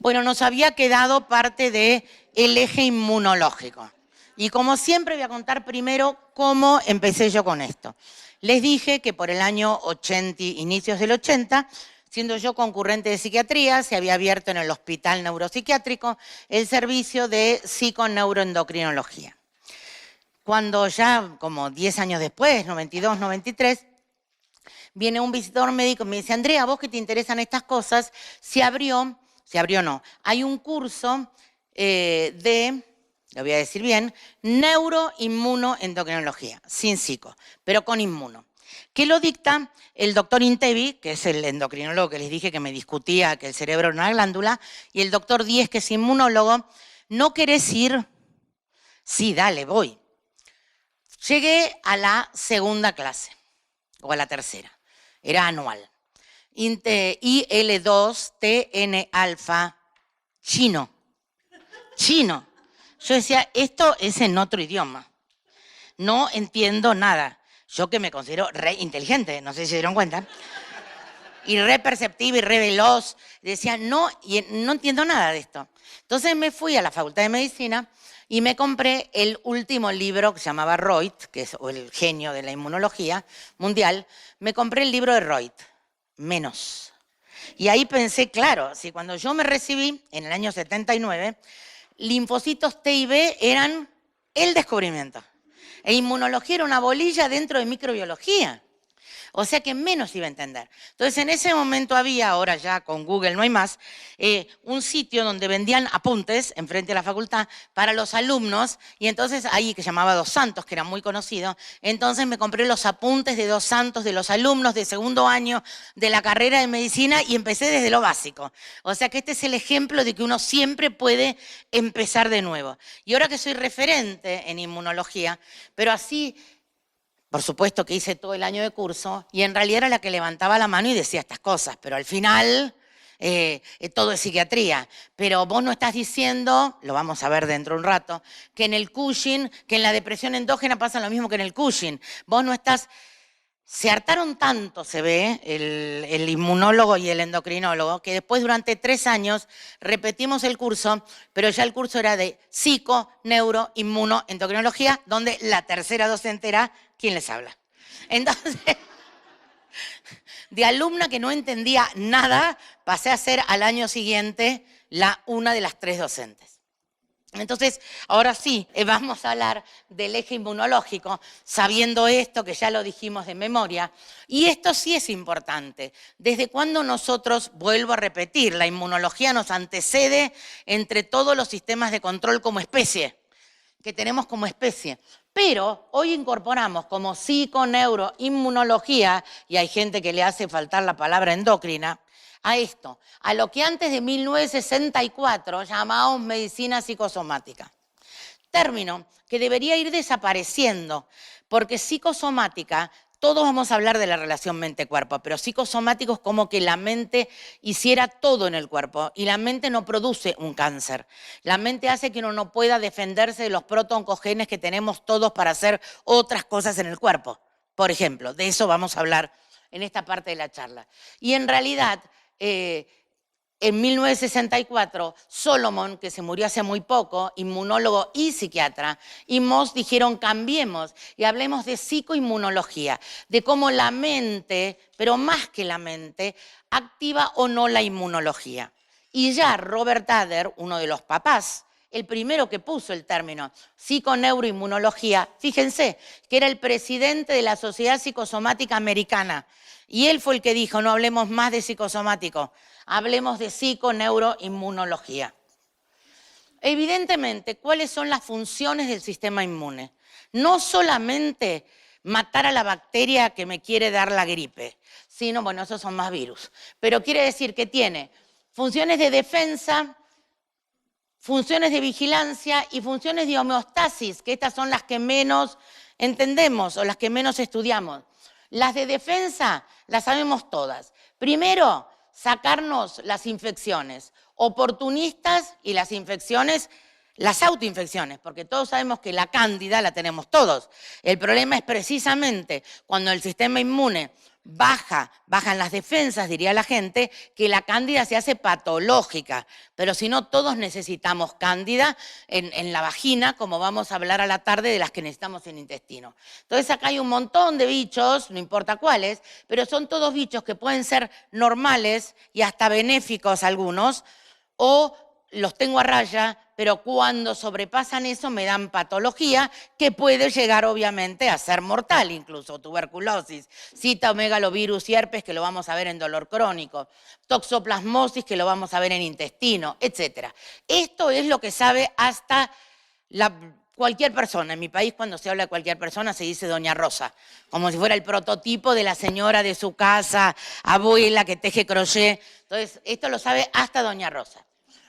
Bueno, nos había quedado parte del eje inmunológico. Y como siempre voy a contar primero cómo empecé yo con esto. Les dije que por el año 80, inicios del 80, siendo yo concurrente de psiquiatría, se había abierto en el Hospital Neuropsiquiátrico el servicio de psiconeuroendocrinología. Cuando ya, como 10 años después, 92, 93, viene un visitador médico y me dice, Andrea, vos que te interesan estas cosas, hay un curso lo voy a decir bien, neuroinmunoendocrinología, sin psico, pero con inmuno, que lo dicta el doctor Intevi, que es el endocrinólogo que les dije que me discutía que el cerebro era una glándula, y el doctor Díez, que es inmunólogo. ¿No querés ir? Sí, dale, voy. Llegué a la segunda clase, o a la tercera, era anual. IL2, TN alfa, chino. Yo decía, esto es en otro idioma. No entiendo nada. Yo que me considero re inteligente, no sé si se dieron cuenta, y re perceptiva y re veloz, decía, no entiendo nada de esto. Entonces me fui a la Facultad de Medicina y me compré el último libro que se llamaba Reut, que es el genio de la inmunología mundial. Me compré el libro de Reut, menos. Y ahí pensé, claro, si cuando yo me recibí, en el año 79, linfocitos T y B eran el descubrimiento. E inmunología era una bolilla dentro de microbiología. O sea que menos iba a entender. Entonces, en ese momento había, ahora ya con Google no hay más, un sitio donde vendían apuntes enfrente de la facultad para los alumnos, y entonces ahí, que se llamaba Dos Santos, que era muy conocido, entonces me compré los apuntes de Dos Santos de los alumnos de segundo año de la carrera de medicina y empecé desde lo básico. O sea que este es el ejemplo de que uno siempre puede empezar de nuevo. Y ahora que soy referente en inmunología, pero así, por supuesto que hice todo el año de curso y en realidad era la que levantaba la mano y decía estas cosas, pero al final todo es psiquiatría. Pero vos no estás diciendo, lo vamos a ver dentro de un rato, que en el Cushing, que en la depresión endógena pasa lo mismo que en el Cushing. Vos no estás... Se hartaron tanto, se ve, el inmunólogo y el endocrinólogo, que después durante 3 años repetimos el curso, pero ya el curso era de psico, neuro, inmuno, endocrinología, donde la tercera docente era ¿quién les habla? Entonces, de alumna que no entendía nada, pasé a ser al año siguiente una de las 3 docentes. Entonces, ahora sí, vamos a hablar del eje inmunológico, sabiendo esto, que ya lo dijimos de memoria, y esto sí es importante. ¿Desde cuándo nosotros, vuelvo a repetir, la inmunología nos antecede entre todos los sistemas de control como especie, que tenemos como especie? Pero hoy incorporamos como psiconeuroinmunología, y hay gente que le hace faltar la palabra endocrina, a esto, a lo que antes de 1964 llamábamos medicina psicosomática. Término que debería ir desapareciendo, porque psicosomática, todos vamos a hablar de la relación mente-cuerpo, pero psicosomático es como que la mente hiciera todo en el cuerpo, y la mente no produce un cáncer. La mente hace que uno no pueda defenderse de los protooncogenes que tenemos todos para hacer otras cosas en el cuerpo. Por ejemplo, de eso vamos a hablar en esta parte de la charla. Y en realidad, en 1964, Solomon, que se murió hace muy poco, inmunólogo y psiquiatra, y Moss dijeron cambiemos y hablemos de psicoinmunología, de cómo la mente, pero más que la mente, activa o no la inmunología. Y ya Robert Adler, uno de los papás, el primero que puso el término psiconeuroinmunología, fíjense, que era el presidente de la Sociedad Psicosomática Americana, y él fue el que dijo, no hablemos más de psicosomático, hablemos de psiconeuroinmunología. Evidentemente, ¿cuáles son las funciones del sistema inmune? No solamente matar a la bacteria que me quiere dar la gripe, sino, bueno, esos son más virus, pero quiere decir que tiene funciones de defensa, funciones de vigilancia y funciones de homeostasis, que estas son las que menos entendemos o las que menos estudiamos. Las de defensa las sabemos todas. Primero, sacarnos las infecciones oportunistas y las infecciones, las autoinfecciones, porque todos sabemos que la cándida la tenemos todos. El problema es precisamente cuando el sistema inmune bajan las defensas, diría la gente, que la cándida se hace patológica, pero si no, todos necesitamos cándida en la vagina, como vamos a hablar a la tarde de las que necesitamos en el intestino. Entonces acá hay un montón de bichos, no importa cuáles, pero son todos bichos que pueden ser normales y hasta benéficos algunos, o los tengo a raya, pero cuando sobrepasan eso me dan patología que puede llegar obviamente a ser mortal, incluso tuberculosis, citomegalovirus y herpes, que lo vamos a ver en dolor crónico, toxoplasmosis, que lo vamos a ver en intestino, etc. Esto es lo que sabe hasta cualquier persona. En mi país, cuando se habla de cualquier persona, se dice doña Rosa, como si fuera el prototipo de la señora de su casa, abuela que teje crochet. Entonces, esto lo sabe hasta doña Rosa.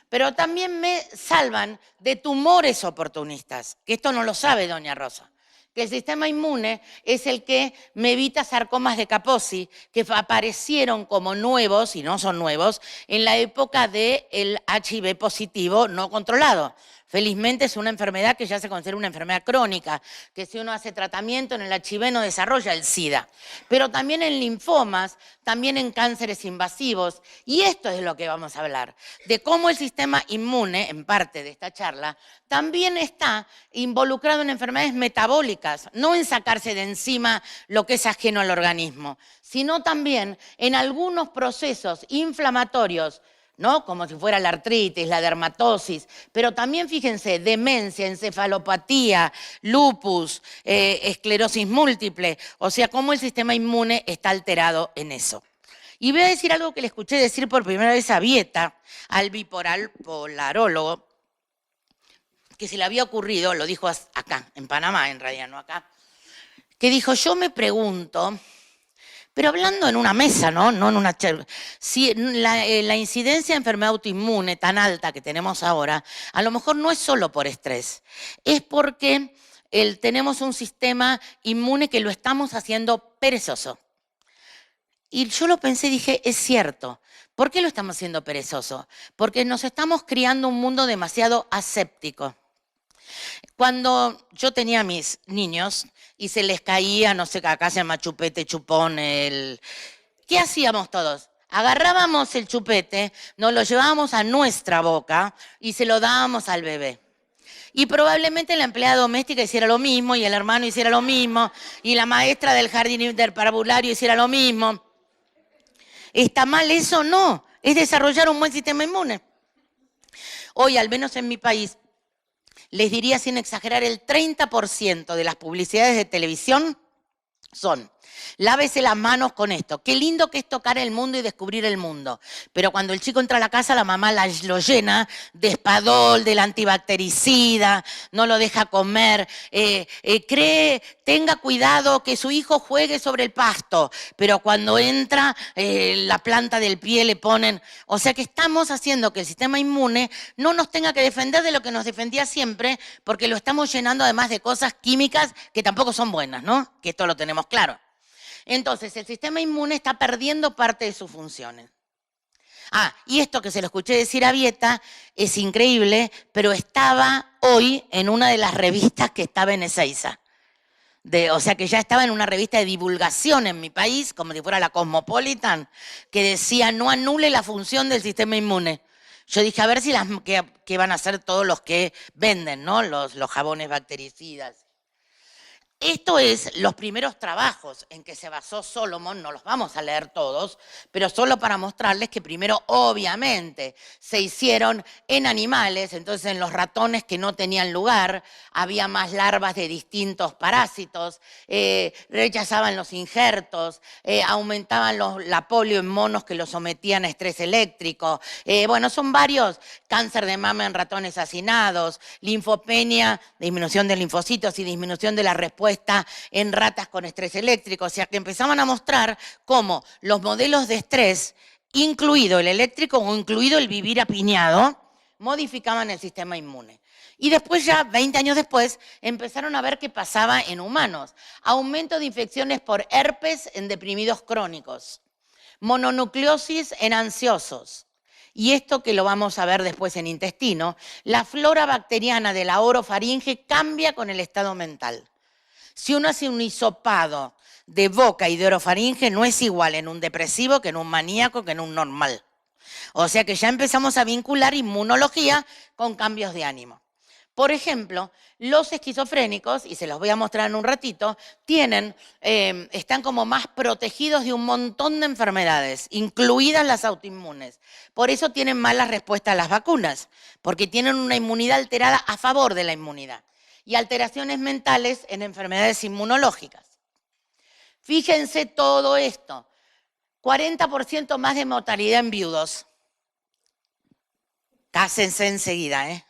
Pero también me salvan de tumores oportunistas, que esto no lo sabe doña Rosa, que el sistema inmune es el que me evita sarcomas de Kaposi, que aparecieron como nuevos, y no son nuevos, en la época del HIV positivo no controlado. Felizmente es una enfermedad que ya se considera una enfermedad crónica, que si uno hace tratamiento en el HIV no desarrolla el SIDA. Pero también en linfomas, también en cánceres invasivos. Y esto es de lo que vamos a hablar, de cómo el sistema inmune, en parte de esta charla, también está involucrado en enfermedades metabólicas, no en sacarse de encima lo que es ajeno al organismo, sino también en algunos procesos inflamatorios, ¿no? Como si fuera la artritis, la dermatosis, pero también fíjense, demencia, encefalopatía, lupus, esclerosis múltiple, o sea, cómo el sistema inmune está alterado en eso. Y voy a decir algo que le escuché decir por primera vez a Vieta, al bipolarólogo, que se le había ocurrido, lo dijo acá, en Panamá, en realidad, no acá, que dijo, yo me pregunto, pero hablando en una mesa, no en una charla, si la incidencia de enfermedad autoinmune tan alta que tenemos ahora, a lo mejor no es solo por estrés, es porque tenemos un sistema inmune que lo estamos haciendo perezoso. Y yo lo pensé y dije, es cierto. ¿Por qué lo estamos haciendo perezoso? Porque nos estamos criando un mundo demasiado aséptico. Cuando yo tenía a mis niños y se les caía, no sé, acá se llama chupete, chupón, ¿qué hacíamos todos? Agarrábamos el chupete, nos lo llevábamos a nuestra boca y se lo dábamos al bebé. Y probablemente la empleada doméstica hiciera lo mismo, y el hermano hiciera lo mismo, y la maestra del jardín interparvulario hiciera lo mismo. ¿Está mal eso? No, es desarrollar un buen sistema inmune. Hoy, al menos en mi país, les diría sin exagerar, el 30% de las publicidades de televisión son: lávese las manos con esto. Qué lindo que es tocar el mundo y descubrir el mundo. Pero cuando el chico entra a la casa, la mamá lo llena de Espadol, del antibactericida, no lo deja comer, tenga cuidado que su hijo juegue sobre el pasto. Pero cuando entra, la planta del pie le ponen... O sea que estamos haciendo que el sistema inmune no nos tenga que defender de lo que nos defendía siempre, porque lo estamos llenando además de cosas químicas que tampoco son buenas, ¿no? Que esto lo tenemos claro. Entonces, el sistema inmune está perdiendo parte de sus funciones. Y esto que se lo escuché decir a Vieta es increíble, pero estaba hoy en una de las revistas que estaba en Ezeiza. O sea que ya estaba en una revista de divulgación en mi país, como si fuera la Cosmopolitan, que decía no anule la función del sistema inmune. Yo dije, a ver si qué van a hacer todos los que venden, ¿no? Los jabones bactericidas. Esto es los primeros trabajos en que se basó Solomon, no los vamos a leer todos, pero solo para mostrarles que primero, obviamente, se hicieron en animales, entonces en los ratones que no tenían lugar, había más larvas de distintos parásitos, rechazaban los injertos, aumentaban la polio en monos que los sometían a estrés eléctrico, bueno, son varios, cáncer de mama en ratones hacinados, linfopenia, disminución de linfocitos y disminución de la respuesta en ratas con estrés eléctrico. O sea que empezaban a mostrar cómo los modelos de estrés, incluido el eléctrico o incluido el vivir apiñado, modificaban el sistema inmune. Y después ya, 20 años después, empezaron a ver qué pasaba en humanos. Aumento de infecciones por herpes en deprimidos crónicos, mononucleosis en ansiosos. Y esto que lo vamos a ver después en intestino, la flora bacteriana de la orofaringe cambia con el estado mental. Si uno hace un hisopado de boca y de orofaringe, no es igual en un depresivo que en un maníaco que en un normal. O sea que ya empezamos a vincular inmunología con cambios de ánimo. Por ejemplo, los esquizofrénicos, y se los voy a mostrar en un ratito, están como más protegidos de un montón de enfermedades, incluidas las autoinmunes. Por eso tienen malas respuestas a las vacunas, porque tienen una inmunidad alterada a favor de la inmunidad y alteraciones mentales en enfermedades inmunológicas. Fíjense todo esto, 40% más de mortalidad en viudos. Cásense enseguida, ¿eh?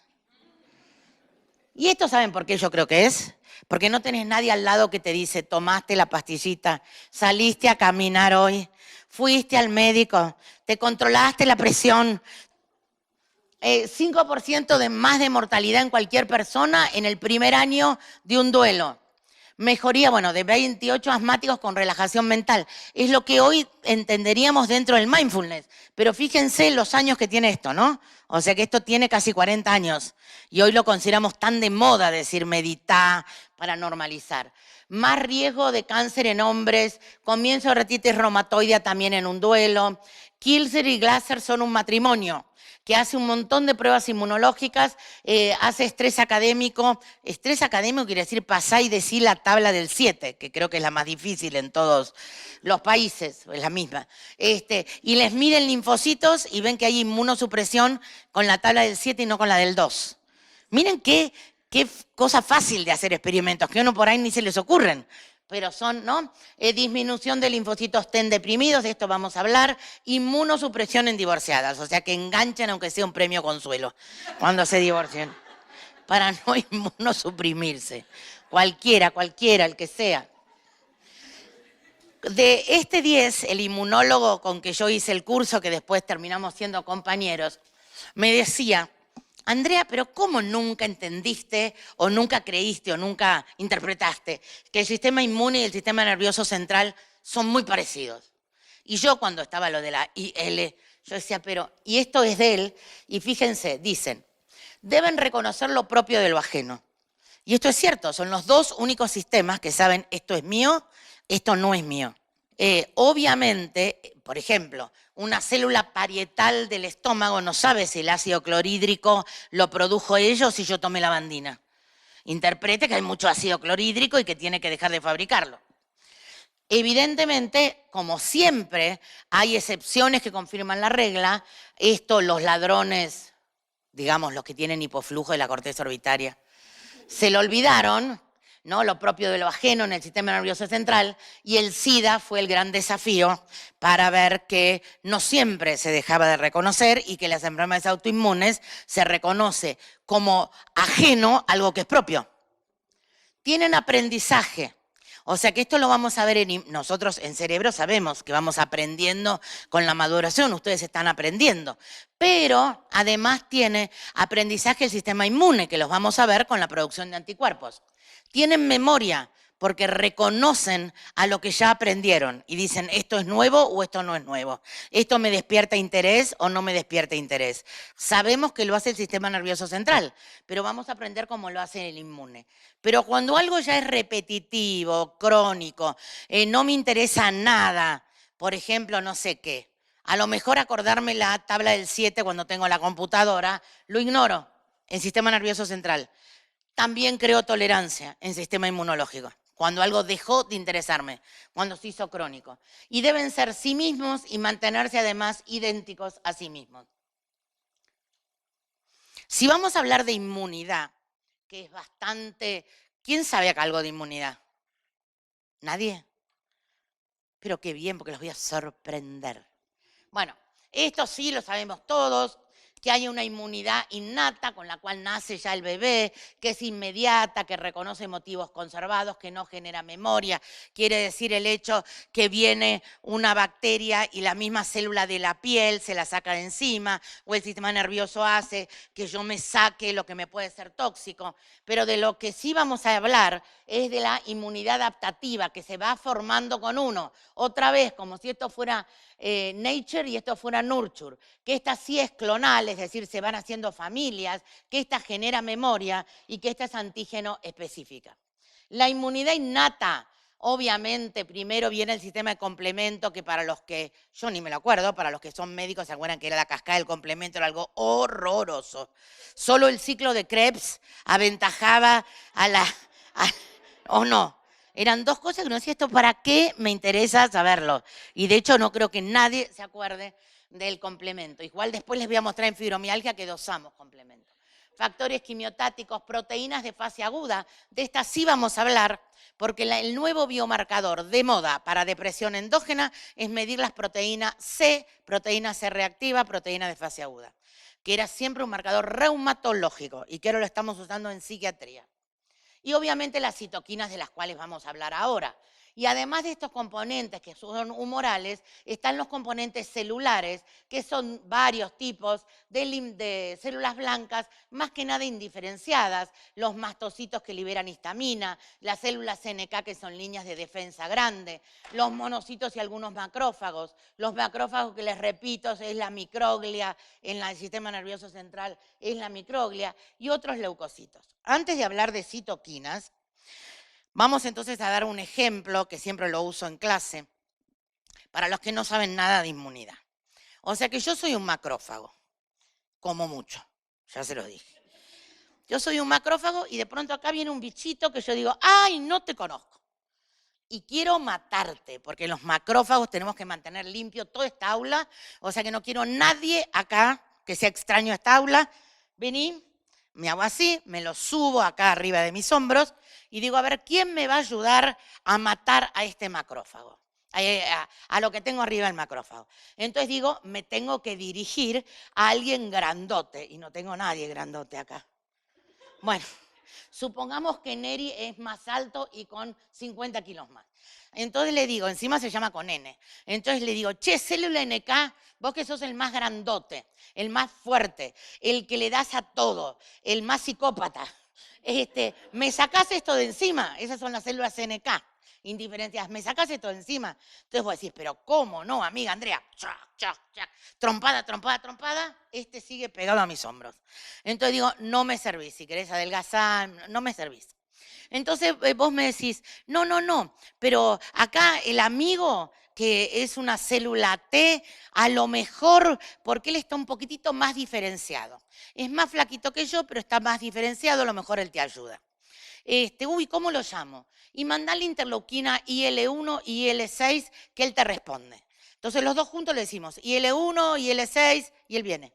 ¿Y esto saben por qué yo creo que es? Porque no tenés nadie al lado que te dice, tomaste la pastillita, saliste a caminar hoy, fuiste al médico, te controlaste la presión. 5% de más de mortalidad en cualquier persona en el primer año de un duelo. Mejoría, bueno, de 28 asmáticos con relajación mental. Es lo que hoy entenderíamos dentro del mindfulness. Pero fíjense los años que tiene esto, ¿no? O sea que esto tiene casi 40 años. Y hoy lo consideramos tan de moda decir meditar para normalizar. Más riesgo de cáncer en hombres, comienzo de artritis reumatoidea también en un duelo. Kilser y Glasser son un matrimonio que hace un montón de pruebas inmunológicas, hace estrés académico. Estrés académico quiere decir pasar y decir la tabla del 7, que creo que es la más difícil en todos los países, es la misma. Y les miden linfocitos y ven que hay inmunosupresión con la tabla del 7 y no con la del 2. Miren qué cosa fácil de hacer experimentos, que a uno por ahí ni se les ocurren. Pero son, ¿no? Disminución de linfocitos T deprimidos, de esto vamos a hablar, inmunosupresión en divorciadas, o sea que enganchan aunque sea un premio consuelo cuando se divorcien, para no inmunosuprimirse. Cualquiera, el que sea. De este 10, el inmunólogo con que yo hice el curso, que después terminamos siendo compañeros, me decía, Andrea, pero ¿cómo nunca entendiste o nunca creíste o nunca interpretaste que el sistema inmune y el sistema nervioso central son muy parecidos? Y yo cuando estaba lo de la IL, yo decía, pero, y esto es de él, y fíjense, dicen, deben reconocer lo propio de lo ajeno. Y esto es cierto, son los dos únicos sistemas que saben esto es mío, esto no es mío. Obviamente, por ejemplo, una célula parietal del estómago no sabe si el ácido clorhídrico lo produjo ello o si yo tomé lavandina. Interprete que hay mucho ácido clorhídrico y que tiene que dejar de fabricarlo. Evidentemente, como siempre, hay excepciones que confirman la regla. Esto los ladrones, digamos los que tienen hipoflujo de la corteza orbitaria, se lo olvidaron, ¿no? Lo propio de lo ajeno en el sistema nervioso central, y el SIDA fue el gran desafío para ver que no siempre se dejaba de reconocer y que las enfermedades autoinmunes se reconoce como ajeno algo que es propio. Tienen aprendizaje. O sea que esto lo vamos a ver nosotros en cerebro sabemos que vamos aprendiendo con la maduración, ustedes están aprendiendo. Pero además tiene aprendizaje el sistema inmune, que los vamos a ver con la producción de anticuerpos. Tienen memoria, porque reconocen a lo que ya aprendieron y dicen esto es nuevo o esto no es nuevo. Esto me despierta interés o no me despierta interés. Sabemos que lo hace el sistema nervioso central, pero vamos a aprender cómo lo hace el inmune. Pero cuando algo ya es repetitivo, crónico, no me interesa nada, por ejemplo, no sé qué, a lo mejor acordarme la tabla del 7 cuando tengo la computadora, lo ignoro en sistema nervioso central. También creo tolerancia en sistema inmunológico, cuando algo dejó de interesarme, cuando se hizo crónico. Y deben ser sí mismos y mantenerse además idénticos a sí mismos. Si vamos a hablar de inmunidad, que es bastante... ¿Quién sabe acá algo de inmunidad? ¿Nadie? Pero qué bien, porque los voy a sorprender. Bueno, esto sí lo sabemos todos, que hay una inmunidad innata con la cual nace ya el bebé, que es inmediata, que reconoce motivos conservados, que no genera memoria. Quiere decir el hecho que viene una bacteria y la misma célula de la piel se la saca de encima, o el sistema nervioso hace que yo me saque lo que me puede ser tóxico. Pero de lo que sí vamos a hablar es de la inmunidad adaptativa que se va formando con uno. Otra vez, como si esto fuera nature y esto fuera nurture, que esta sí es clonal, es decir, se van haciendo familias, que esta genera memoria y que esta es antígeno específica. La inmunidad innata, obviamente, primero viene el sistema de complemento, que para los que, yo ni me lo acuerdo, para los que son médicos se acuerdan que era la cascada del complemento, era algo horroroso. Solo el ciclo de Krebs aventajaba a la, o no. Eran dos cosas que no decía, ¿esto para qué me interesa saberlo? Y de hecho no creo que nadie se acuerde del complemento. Igual después les voy a mostrar en fibromialgia que dosamos complemento. Factores quimiotáticos, proteínas de fase aguda, de estas sí vamos a hablar, porque el nuevo biomarcador de moda para depresión endógena es medir las proteínas C, proteína C reactiva, proteína de fase aguda, que era siempre un marcador reumatológico y que ahora lo estamos usando en psiquiatría. Y obviamente las citoquinas de las cuales vamos a hablar ahora. Y además de estos componentes que son humorales, están los componentes celulares, que son varios tipos de células blancas, más que nada indiferenciadas, los mastocitos que liberan histamina, las células NK que son líneas de defensa grande, los monocitos y algunos macrófagos. Los macrófagos que les repito es la microglia, en el sistema nervioso central es la microglia, y otros leucocitos. Antes de hablar de citoquinas, vamos entonces a dar un ejemplo que siempre lo uso en clase para los que no saben nada de inmunidad. O sea que yo soy un macrófago, como mucho, ya se los dije. Yo soy un macrófago y de pronto acá viene un bichito que yo digo, ¡ay, no te conozco! Y quiero matarte, porque los macrófagos tenemos que mantener limpio toda esta aula, o sea que no quiero nadie acá que sea extraño a esta aula. Vení, me hago así, me lo subo acá arriba de mis hombros y digo, a ver, ¿quién me va a ayudar a matar a este macrófago? A lo que tengo arriba del macrófago. Entonces digo, me tengo que dirigir a alguien grandote y no tengo nadie grandote acá. Bueno, supongamos que Neri es más alto y con 50 kilos más. Entonces le digo, encima se llama con N. Entonces le digo, che, célula NK, vos que sos el más grandote, el más fuerte, el que le das a todo, el más psicópata. ¿Me sacás esto de encima? Esas son las células NK, indiferenciadas. ¿Me sacás esto de encima? Entonces vos decís, pero ¿cómo no, amiga Andrea? Chac, chac, chac. Trompada, trompada, trompada, sigue pegado a mis hombros. Entonces digo, no me servís, si querés adelgazar, no me servís. Entonces vos me decís, no, no, no, pero acá el amigo que es una célula T, a lo mejor, porque él está un poquitito más diferenciado. Es más flaquito que yo, pero está más diferenciado, a lo mejor él te ayuda. Uy, ¿cómo lo llamo? Y mandale interleuquina IL1 y IL6 que él te responde. Entonces los dos juntos le decimos IL1, IL6 y él viene.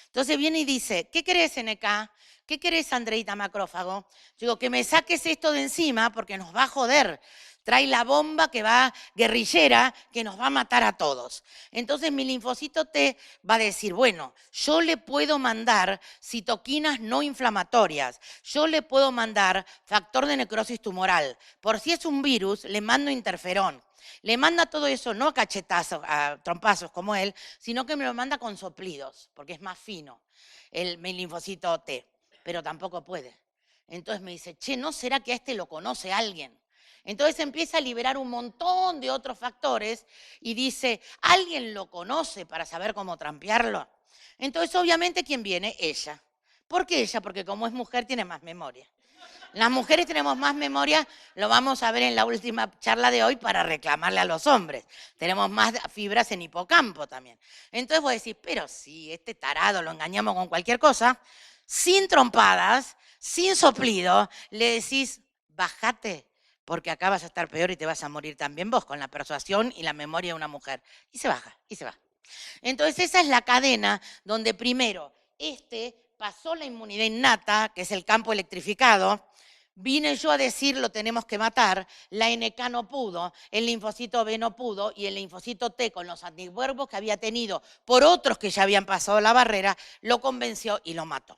Entonces viene y dice, ¿qué querés, NK? ¿Qué querés, Andreita Macrófago? Yo digo, que me saques esto de encima porque nos va a joder. Trae la bomba que va guerrillera, que nos va a matar a todos. Entonces mi linfocito T va a decir, bueno, yo le puedo mandar citoquinas no inflamatorias, yo le puedo mandar factor de necrosis tumoral. Por si es un virus, le mando interferón. Le manda todo eso, no a cachetazos, a trompazos como él, sino que me lo manda con soplidos, porque es más fino mi linfocito T, pero tampoco puede. Entonces me dice, che, ¿no será que a este lo conoce alguien? Entonces empieza a liberar un montón de otros factores y dice, ¿alguien lo conoce para saber cómo trampearlo? Entonces obviamente, ¿quién viene? Ella. ¿Por qué ella? Porque como es mujer tiene más memoria. Las mujeres tenemos más memoria, lo vamos a ver en la última charla de hoy para reclamarle a los hombres. Tenemos más fibras en hipocampo también. Entonces vos decís, pero sí, este tarado lo engañamos con cualquier cosa, sin trompadas, sin soplido, le decís, bájate, porque acá vas a estar peor y te vas a morir también vos con la persuasión y la memoria de una mujer. Y se baja, y se va. Entonces esa es la cadena donde primero pasó la inmunidad innata, que es el campo electrificado. Vine yo a decir, lo tenemos que matar, la NK no pudo, el linfocito B no pudo y el linfocito T con los anticuerpos que había tenido por otros que ya habían pasado la barrera, lo convenció y lo mató.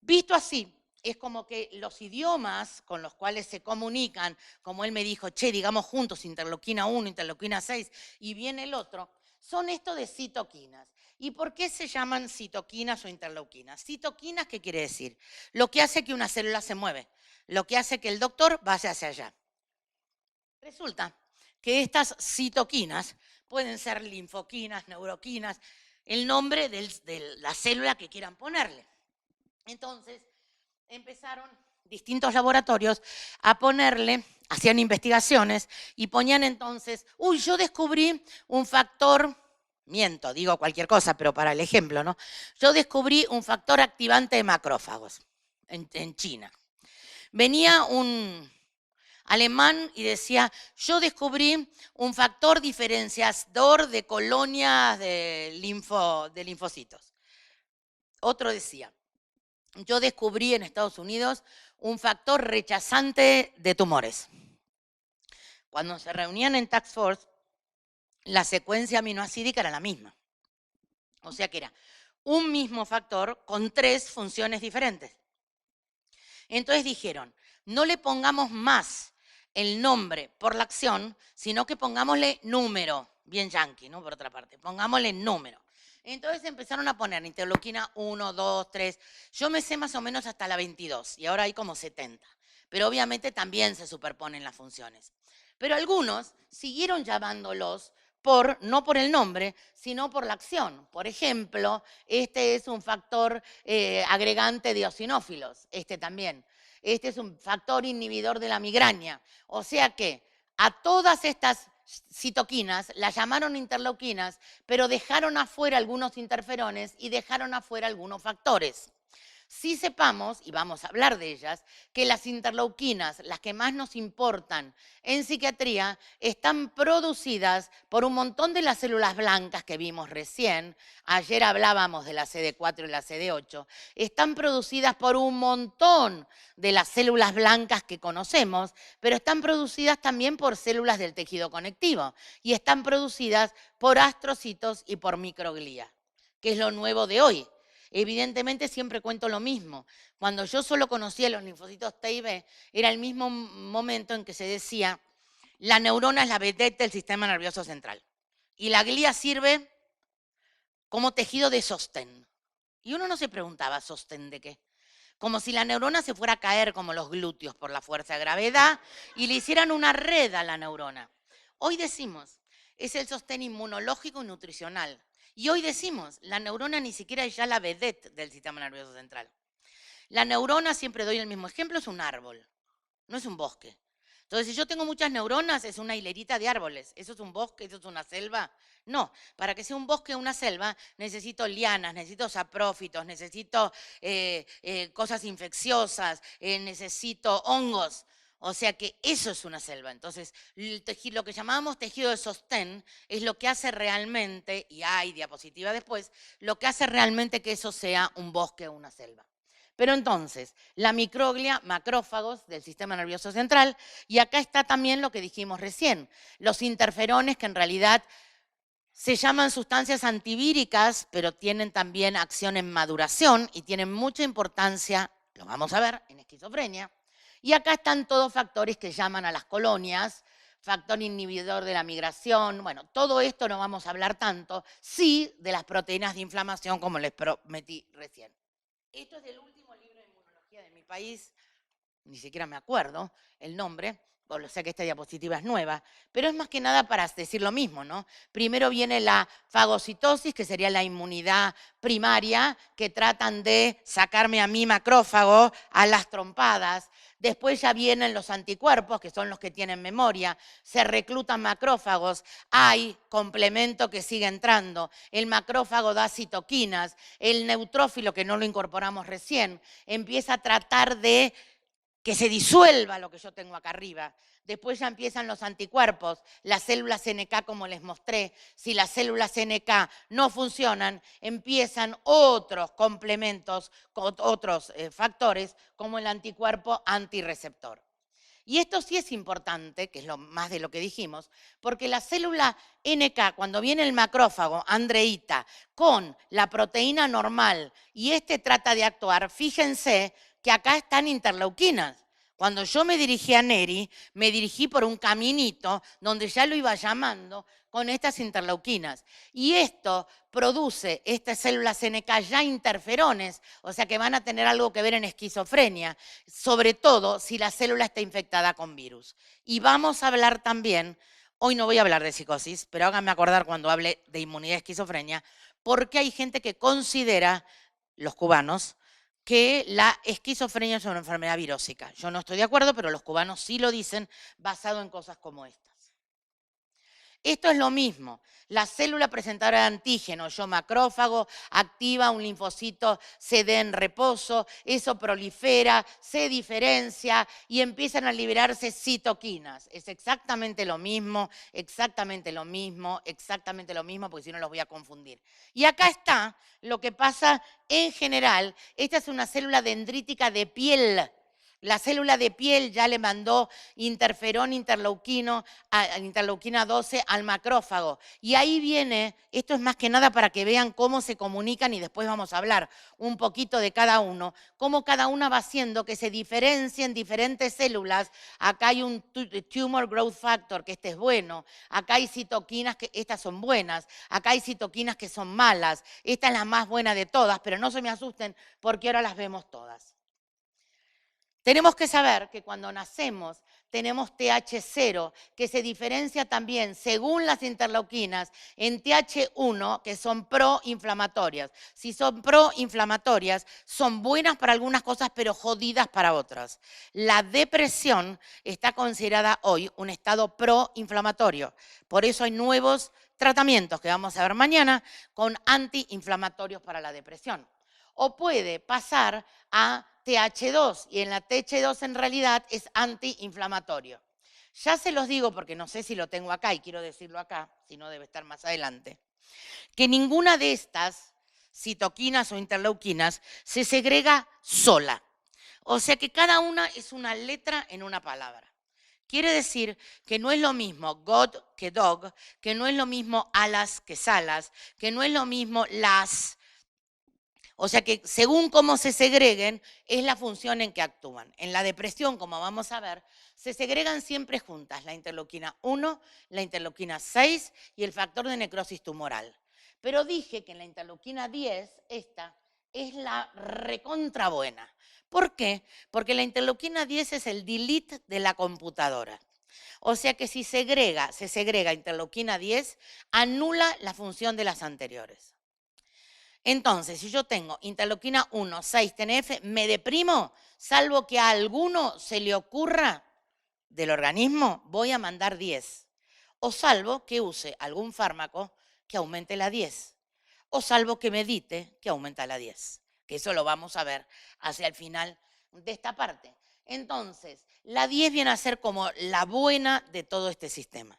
Visto así, es como que los idiomas con los cuales se comunican, como él me dijo, che, digamos juntos interleuquina 1, interleuquina 6 y viene el otro, son esto de citoquinas. ¿Y por qué se llaman citoquinas o interleuquinas? Citoquinas, ¿qué quiere decir? Lo que hace que una célula se mueve, lo que hace que el doctor vaya hacia allá. Resulta que estas citoquinas pueden ser linfoquinas, neuroquinas, el nombre de la célula que quieran ponerle. Entonces empezaron distintos laboratorios a ponerle, hacían investigaciones y ponían entonces, uy, yo descubrí un factor, miento, digo cualquier cosa, pero para el ejemplo, ¿no? Yo descubrí un factor activante de macrófagos en China. Venía un alemán y decía, yo descubrí un factor diferenciador de colonias de linfocitos. Otro decía, yo descubrí en Estados Unidos un factor rechazante de tumores. Cuando se reunían en Task Force, la secuencia aminoacídica era la misma. O sea que era un mismo factor con 3 funciones diferentes. Entonces dijeron, no le pongamos más el nombre por la acción, sino que pongámosle número, bien yanqui, ¿no? Por otra parte, pongámosle número. Entonces empezaron a poner interleuquina 1, 2, 3. Yo me sé más o menos hasta la 22 y ahora hay como 70. Pero obviamente también se superponen las funciones. Pero algunos siguieron llamándolos no por el nombre, sino por la acción. Por ejemplo, este es un factor agregante de eosinófilos, este también. Este es un factor inhibidor de la migraña. O sea que a todas estas citoquinas las llamaron interleuquinas, pero dejaron afuera algunos interferones y dejaron afuera algunos factores. Sí sepamos, y vamos a hablar de ellas, que las interleuquinas, las que más nos importan en psiquiatría, están producidas por un montón de las células blancas que vimos recién. Ayer hablábamos de la CD4 y la CD8. Están producidas por un montón de las células blancas que conocemos, pero están producidas también por células del tejido conectivo y están producidas por astrocitos y por microglía, que es lo nuevo de hoy. Evidentemente siempre cuento lo mismo. Cuando yo solo conocía los linfocitos T y B, era el mismo momento en que se decía, la neurona es la vedette del sistema nervioso central. Y la glía sirve como tejido de sostén. Y uno no se preguntaba, ¿sostén de qué? Como si la neurona se fuera a caer como los glúteos por la fuerza de gravedad y le hicieran una red a la neurona. Hoy decimos, es el sostén inmunológico y nutricional. Y hoy decimos, la neurona ni siquiera es ya la vedette del sistema nervioso central. La neurona, siempre doy el mismo ejemplo, es un árbol, no es un bosque. Entonces, si yo tengo muchas neuronas, es una hilerita de árboles. ¿Eso es un bosque? ¿Eso es una selva? No, para que sea un bosque o una selva, necesito lianas, necesito saprófitos, necesito cosas infecciosas, necesito hongos. O sea que eso es una selva. Entonces, lo que llamamos tejido de sostén es lo que hace realmente, y hay diapositiva después, lo que hace realmente que eso sea un bosque o una selva. Pero entonces, la microglia, macrófagos del sistema nervioso central, y acá está también lo que dijimos recién, los interferones que en realidad se llaman sustancias antivíricas, pero tienen también acción en maduración y tienen mucha importancia, lo vamos a ver, en esquizofrenia. Y acá están todos factores que llaman a las colonias, factor inhibidor de la migración, bueno, todo esto no vamos a hablar tanto, sí de las proteínas de inflamación, como les prometí recién. Esto es del último libro de inmunología de mi país, ni siquiera me acuerdo el nombre, o sea que esta diapositiva es nueva, pero es más que nada para decir lo mismo, ¿no? Primero viene la fagocitosis, que sería la inmunidad primaria, que tratan de sacarme a mi macrófago a las trompadas. Después ya vienen los anticuerpos, que son los que tienen memoria, se reclutan macrófagos, hay complemento que sigue entrando, el macrófago da citoquinas, el neutrófilo, que no lo incorporamos recién, empieza a tratar de que se disuelva lo que yo tengo acá arriba. Después ya empiezan los anticuerpos, las células NK como les mostré. Si las células NK no funcionan, empiezan otros complementos, otros factores, como el anticuerpo antirreceptor. Y esto sí es importante, que es lo más de lo que dijimos, porque la célula NK, cuando viene el macrófago, andreíta, con la proteína normal, y este trata de actuar, fíjense que acá están interleuquinas. Cuando yo me dirigí a Neri, me dirigí por un caminito donde ya lo iba llamando con estas interleuquinas. Y esto produce, estas células NK, ya interferones, o sea que van a tener algo que ver en esquizofrenia, sobre todo si la célula está infectada con virus. Y vamos a hablar también, hoy no voy a hablar de psicosis, pero háganme acordar cuando hable de inmunidad y esquizofrenia, porque hay gente que considera, los cubanos, que la esquizofrenia es una enfermedad virósica. Yo no estoy de acuerdo, pero los cubanos sí lo dicen basado en cosas como estas. Esto es lo mismo. La célula presentadora de antígeno, yo macrófago, activa un linfocito CD en reposo, eso prolifera, se diferencia y empiezan a liberarse citoquinas. Es exactamente lo mismo, exactamente lo mismo, exactamente lo mismo, porque si no los voy a confundir. Y acá está lo que pasa en general. Esta es una célula dendrítica de piel. La célula de piel ya le mandó interferón interleuquina 12 al macrófago. Y ahí viene, esto es más que nada para que vean cómo se comunican y después vamos a hablar un poquito de cada uno, cómo cada una va haciendo que se diferencien diferentes células. Acá hay un tumor growth factor, que este es bueno. Acá hay citoquinas, que estas son buenas. Acá hay citoquinas que son malas. Esta es la más buena de todas, pero no se me asusten porque ahora las vemos todas. Tenemos que saber que cuando nacemos tenemos TH0, que se diferencia también, según las interleuquinas, en TH1, que son proinflamatorias. Si son proinflamatorias, son buenas para algunas cosas, pero jodidas para otras. La depresión está considerada hoy un estado proinflamatorio. Por eso hay nuevos tratamientos que vamos a ver mañana con antiinflamatorios para la depresión. O puede pasar a TH2, y en la TH2 en realidad es antiinflamatorio. Ya se los digo porque no sé si lo tengo acá y quiero decirlo acá, si no debe estar más adelante, que ninguna de estas citoquinas o interleuquinas se segrega sola. O sea que cada una es una letra en una palabra. Quiere decir que no es lo mismo God que dog, que no es lo mismo alas que salas, que no es lo mismo las. O sea que según cómo se segreguen, es la función en que actúan. En la depresión, como vamos a ver, se segregan siempre juntas la interleuquina 1, la interleuquina 6 y el factor de necrosis tumoral. Pero dije que en la interleuquina 10, esta es la recontrabuena. ¿Por qué? Porque la interleuquina 10 es el delete de la computadora. O sea que si se segrega interleuquina 10, anula la función de las anteriores. Entonces, si yo tengo interleuquina 1, 6, TNF, me deprimo, salvo que a alguno se le ocurra del organismo, voy a mandar 10. O salvo que use algún fármaco que aumente la 10. O salvo que medite que aumenta la 10. Que eso lo vamos a ver hacia el final de esta parte. Entonces, la 10 viene a ser como la buena de todo este sistema.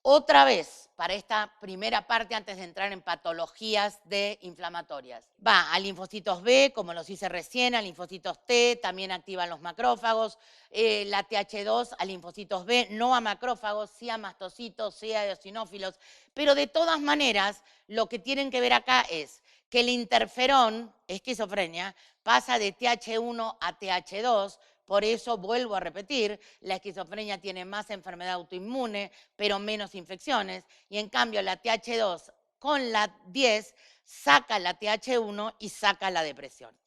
Otra vez, para esta primera parte, antes de entrar en patologías inflamatorias, va a linfocitos B, como los hice recién, a linfocitos T, también activan los macrófagos, la TH2 a linfocitos B, no a macrófagos, sí a mastocitos, sí a eosinófilos, pero de todas maneras, lo que tienen que ver acá es que el interferón, esquizofrenia, pasa de TH1 a TH2. Por eso, vuelvo a repetir, la esquizofrenia tiene más enfermedad autoinmune, pero menos infecciones. Y en cambio, la TH2 con la 10 saca la TH1 y saca la depresión.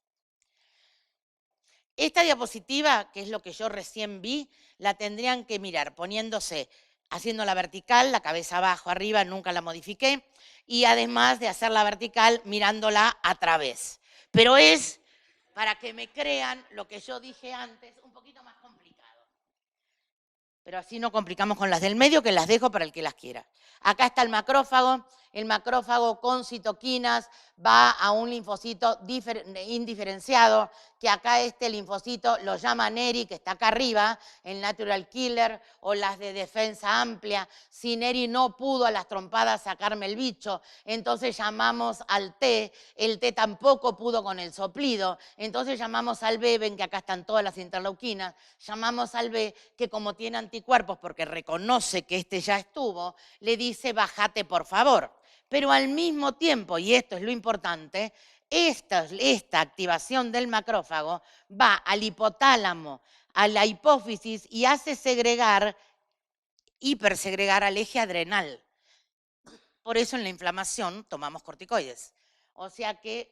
Esta diapositiva, que es lo que yo recién vi, la tendrían que mirar poniéndose, haciéndola vertical, la cabeza abajo, arriba, nunca la modifiqué, y además de hacerla vertical, mirándola a través. Pero es, para que me crean lo que yo dije antes, un poquito más complicado. Pero así no complicamos con las del medio, que las dejo para el que las quiera. Acá está el macrófago con citoquinas va a un linfocito indiferenciado, que acá este linfocito lo llama NERI, que está acá arriba, el natural killer, o las de defensa amplia. Si NERI no pudo a las trompadas sacarme el bicho, entonces llamamos al T, el T tampoco pudo con el soplido, entonces llamamos al B, ven que acá están todas las interleuquinas, llamamos al B, que como tiene anticuerpos, porque reconoce que este ya estuvo, le dice bájate por favor. Pero al mismo tiempo, y esto es lo importante, esta activación del macrófago va al hipotálamo, a la hipófisis y hace segregar, hipersegregar al eje adrenal. Por eso en la inflamación tomamos corticoides. O sea que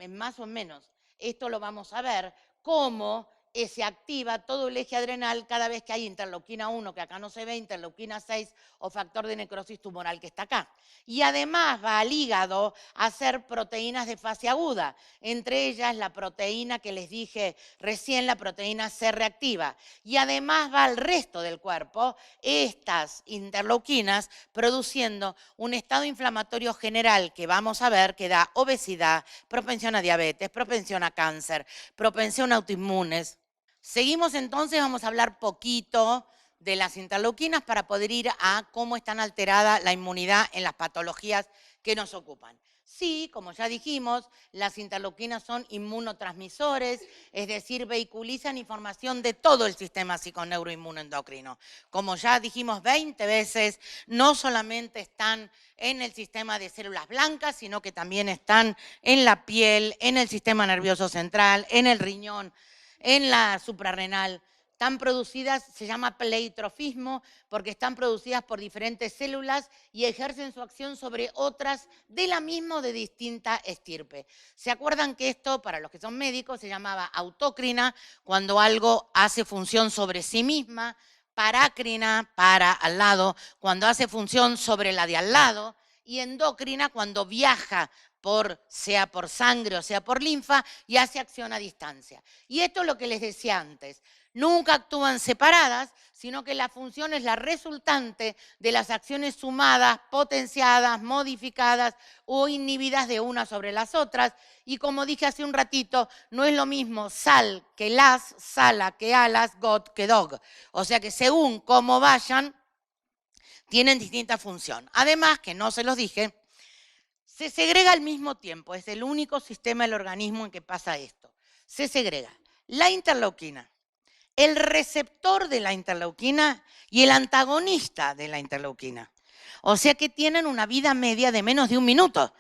más o menos esto lo vamos a ver, cómo se activa todo el eje adrenal cada vez que hay interleuquina 1, que acá no se ve, interleuquina 6 o factor de necrosis tumoral que está acá. Y además va al hígado a hacer proteínas de fase aguda, entre ellas la proteína que les dije recién, la proteína C reactiva. Y además va al resto del cuerpo, estas interleuquinas produciendo un estado inflamatorio general que vamos a ver que da obesidad, propensión a diabetes, propensión a cáncer, propensión a autoinmunes. Seguimos entonces, vamos a hablar poquito de las interleuquinas para poder ir a cómo están alterada la inmunidad en las patologías que nos ocupan. Sí, como ya dijimos, las interleuquinas son inmunotransmisores, es decir, vehiculizan información de todo el sistema psiconeuroinmunoendocrino. Como ya dijimos 20 veces, no solamente están en el sistema de células blancas, sino que también están en la piel, en el sistema nervioso central, en el riñón, en la suprarrenal. Están producidas, se llama pleitrofismo, porque están producidas por diferentes células y ejercen su acción sobre otras de la misma o de distinta estirpe. ¿Se acuerdan que esto, para los que son médicos, se llamaba autócrina, cuando algo hace función sobre sí misma, parácrina, para al lado, cuando hace función sobre la de al lado, y endócrina, cuando viaja sea por sangre o sea por linfa, y hace acción a distancia. Y esto es lo que les decía antes. Nunca actúan separadas, sino que la función es la resultante de las acciones sumadas, potenciadas, modificadas o inhibidas de unas sobre las otras. Y como dije hace un ratito, no es lo mismo sal que las, sala que alas, got que dog. O sea que según cómo vayan, tienen distinta función. Además, que no se los dije, se segrega al mismo tiempo, es el único sistema del organismo en que pasa esto. Se segrega la interleuquina, el receptor de la interleuquina y el antagonista de la interleuquina. O sea que tienen una vida media de menos de 1 minuto,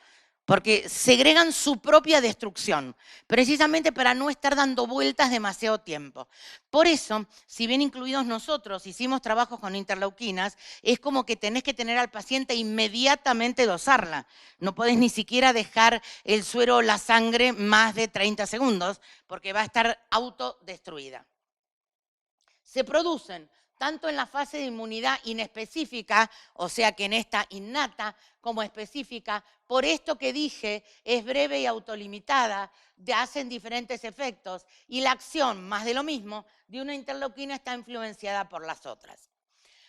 porque segregan su propia destrucción, precisamente para no estar dando vueltas demasiado tiempo. Por eso, si bien incluidos nosotros hicimos trabajos con interleuquinas, es como que tenés que tener al paciente inmediatamente dosarla. No podés ni siquiera dejar el suero o la sangre más de 30 segundos, porque va a estar autodestruida. Se producen tanto en la fase de inmunidad inespecífica, o sea que en esta innata, como específica, por esto que dije, es breve y autolimitada, hacen diferentes efectos, y la acción, más de lo mismo, de una interleuquina está influenciada por las otras.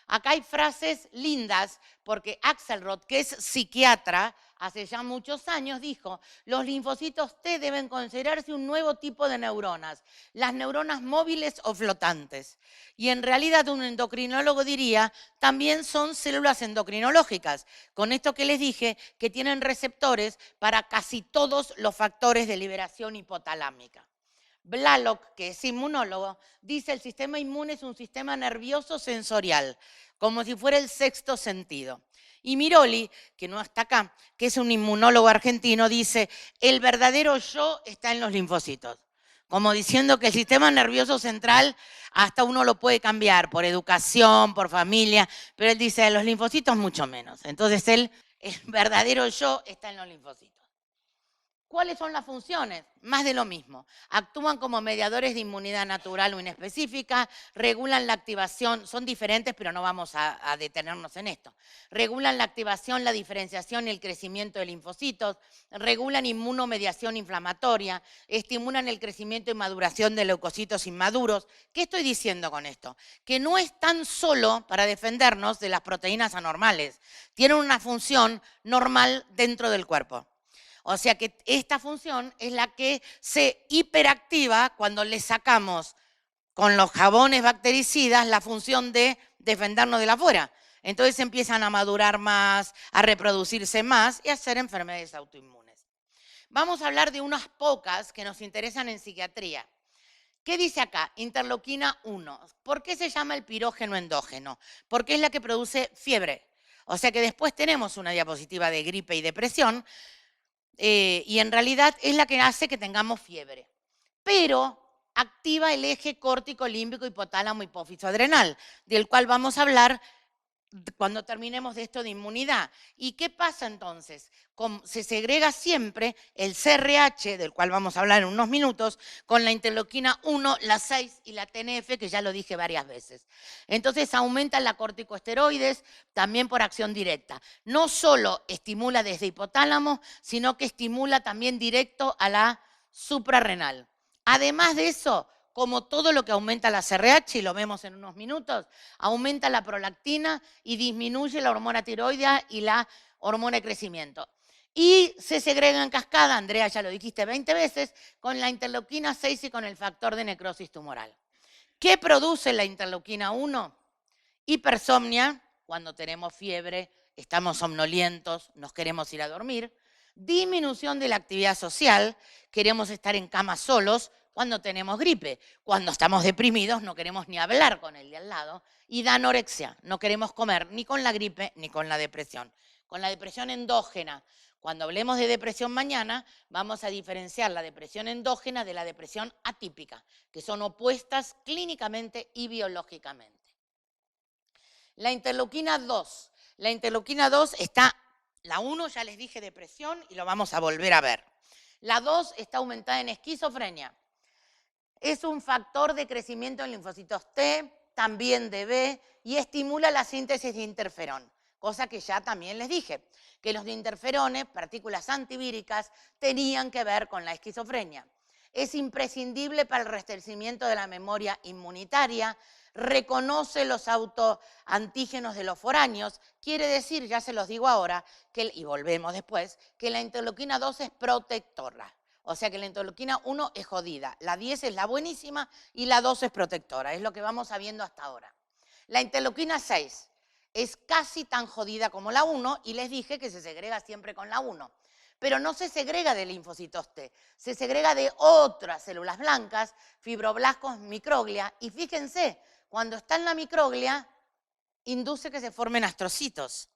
Acá hay frases lindas, porque Axelrod, que es psiquiatra, hace ya muchos años dijo, los linfocitos T deben considerarse un nuevo tipo de neuronas, las neuronas móviles o flotantes. Y en realidad un endocrinólogo diría, también son células endocrinológicas, con esto que les dije, que tienen receptores para casi todos los factores de liberación hipotalámica. Blalock, que es inmunólogo, dice el sistema inmune es un sistema nervioso sensorial, como si fuera el sexto sentido. Y Miroli, que no está acá, que es un inmunólogo argentino, dice, el verdadero yo está en los linfocitos. Como diciendo que el sistema nervioso central hasta uno lo puede cambiar por educación, por familia, pero él dice, los linfocitos mucho menos. Entonces el verdadero yo está en los linfocitos. ¿Cuáles son las funciones? Más de lo mismo. Actúan como mediadores de inmunidad natural o inespecífica, regulan la activación, son diferentes, pero no vamos a detenernos en esto. Regulan la activación, la diferenciación y el crecimiento de linfocitos, regulan inmunomediación inflamatoria, estimulan el crecimiento y maduración de leucocitos inmaduros. ¿Qué estoy diciendo con esto? Que no es tan solo para defendernos de las proteínas anormales, tienen una función normal dentro del cuerpo. O sea que esta función es la que se hiperactiva cuando le sacamos con los jabones bactericidas la función de defendernos de la afuera. Entonces empiezan a madurar más, a reproducirse más y a hacer enfermedades autoinmunes. Vamos a hablar de unas pocas que nos interesan en psiquiatría. ¿Qué dice acá? Interleuquina 1. ¿Por qué se llama el pirógeno endógeno? Porque es la que produce fiebre. O sea que después tenemos una diapositiva de gripe y depresión, y en realidad es la que hace que tengamos fiebre. Pero activa el eje córtico, límbico, hipotálamo, hipófiso adrenal, del cual vamos a hablar cuando terminemos de esto de inmunidad. ¿Y qué pasa entonces? Se segrega siempre el CRH, del cual vamos a hablar en unos minutos, con la interleuquina 1, la 6 y la TNF, que ya lo dije varias veces. Entonces aumenta la corticosteroides también por acción directa. No solo estimula desde hipotálamo, sino que estimula también directo a la suprarrenal. Además de eso, como todo lo que aumenta la CRH, y lo vemos en unos minutos, aumenta la prolactina y disminuye la hormona tiroidea y la hormona de crecimiento. Y se segrega en cascada, Andrea, ya lo dijiste 20 veces, con la interleuquina 6 y con el factor de necrosis tumoral. ¿Qué produce la interleuquina 1? Hipersomnia, cuando tenemos fiebre, estamos somnolientos, nos queremos ir a dormir. Disminución de la actividad social, queremos estar en cama solos cuando tenemos gripe. Cuando estamos deprimidos no queremos ni hablar con el de al lado. Y da anorexia, no queremos comer ni con la gripe ni con la depresión. Con la depresión endógena, cuando hablemos de depresión mañana, vamos a diferenciar la depresión endógena de la depresión atípica, que son opuestas clínicamente y biológicamente. La interleuquina 2. La interleuquina 2 está, la 1 ya les dije depresión y lo vamos a volver a ver. La 2 está aumentada en esquizofrenia. Es un factor de crecimiento en linfocitos T, también de B, y estimula la síntesis de interferón, cosa que ya también les dije, que los interferones, partículas antivíricas, tenían que ver con la esquizofrenia. Es imprescindible para el restablecimiento de la memoria inmunitaria, reconoce los autoantígenos de los foráneos, quiere decir, ya se los digo ahora, y volvemos después, que la interleuquina 2 es protectora. O sea que la interleuquina 1 es jodida, la 10 es la buenísima y la 2 es protectora, es lo que vamos sabiendo hasta ahora. La interleuquina 6 es casi tan jodida como la 1 y les dije que se segrega siempre con la 1. Pero no se segrega de linfocitos T, se segrega de otras células blancas, fibroblastos, microglia, y fíjense, cuando está en la microglia, induce que se formen astrocitos.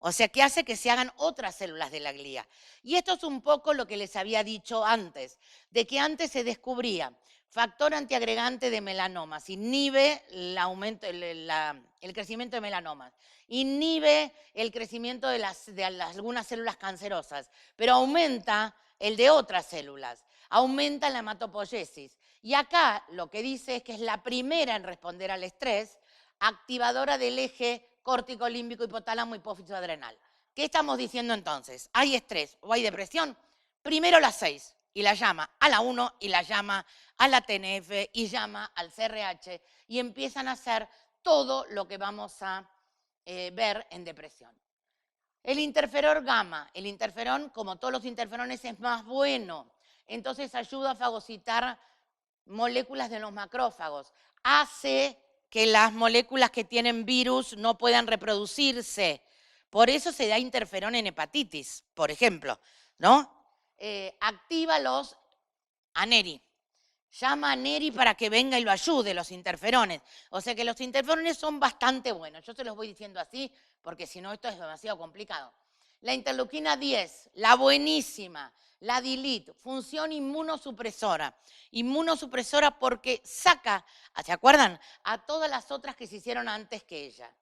O sea, que hace que se hagan otras células de la glía. Y esto es un poco lo que les había dicho antes, de que antes se descubría factor antiagregante de melanomas, inhibe el crecimiento de melanomas, inhibe el crecimiento de algunas células cancerosas, pero aumenta el de otras células, aumenta la hematopoiesis. Y acá lo que dice es que es la primera en responder al estrés, activadora del eje córtico, límbico, hipotálamo, hipófisis adrenal. ¿Qué estamos diciendo entonces? ¿Hay estrés o hay depresión? Primero la 6 y la llama a la 1 y la llama a la TNF y llama al CRH y empiezan a hacer todo lo que vamos a ver en depresión. El interferón gamma, el interferón, como todos los interferones, es más bueno. Entonces ayuda a fagocitar moléculas de los macrófagos. Hace que las moléculas que tienen virus no puedan reproducirse. Por eso se da interferón en hepatitis, por ejemplo, ¿no? Activa los ANERI. Llama a NERI para que venga y lo ayude, los interferones. O sea que los interferones son bastante buenos. Yo se los voy diciendo así porque si no esto es demasiado complicado. La interleuquina 10, la buenísima, la DILIT, función inmunosupresora. Inmunosupresora porque saca, ¿se acuerdan? A todas las otras que se hicieron antes que ella.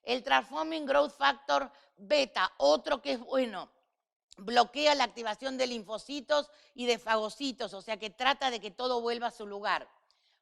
El Transforming Growth Factor beta, otro que es bueno, bloquea la activación de linfocitos y de fagocitos, o sea que trata de que todo vuelva a su lugar.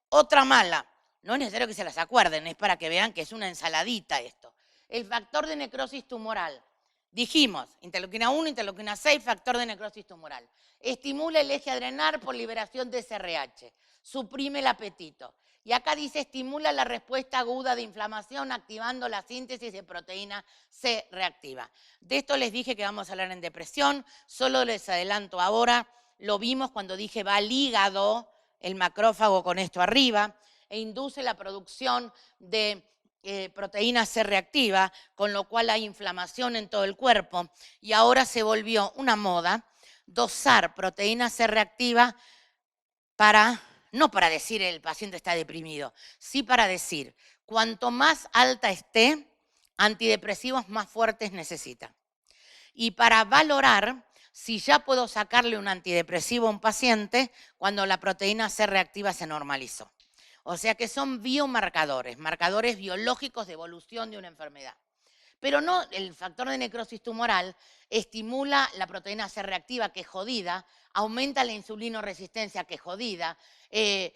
Otra mala, no es necesario que se las acuerden, es para que vean que es una ensaladita esto. El factor de necrosis tumoral. Dijimos, interleuquina 1, interleuquina 6, factor de necrosis tumoral. Estimula el eje adrenal por liberación de SRH. Suprime el apetito. Y acá dice, estimula la respuesta aguda de inflamación activando la síntesis de proteína C reactiva. De esto les dije que vamos a hablar en depresión, solo les adelanto ahora, lo vimos cuando dije va al hígado, el macrófago con esto arriba, e induce la producción de proteína C reactiva, con lo cual hay inflamación en todo el cuerpo. Y ahora se volvió una moda dosar proteína C reactiva no para decir el paciente está deprimido, sí para decir, cuanto más alta esté, antidepresivos más fuertes necesita. Y para valorar si ya puedo sacarle un antidepresivo a un paciente cuando la proteína C reactiva se normalizó. O sea que son biomarcadores, marcadores biológicos de evolución de una enfermedad. Pero no, el factor de necrosis tumoral estimula la proteína C reactiva, que es jodida, aumenta la insulinoresistencia, que es jodida,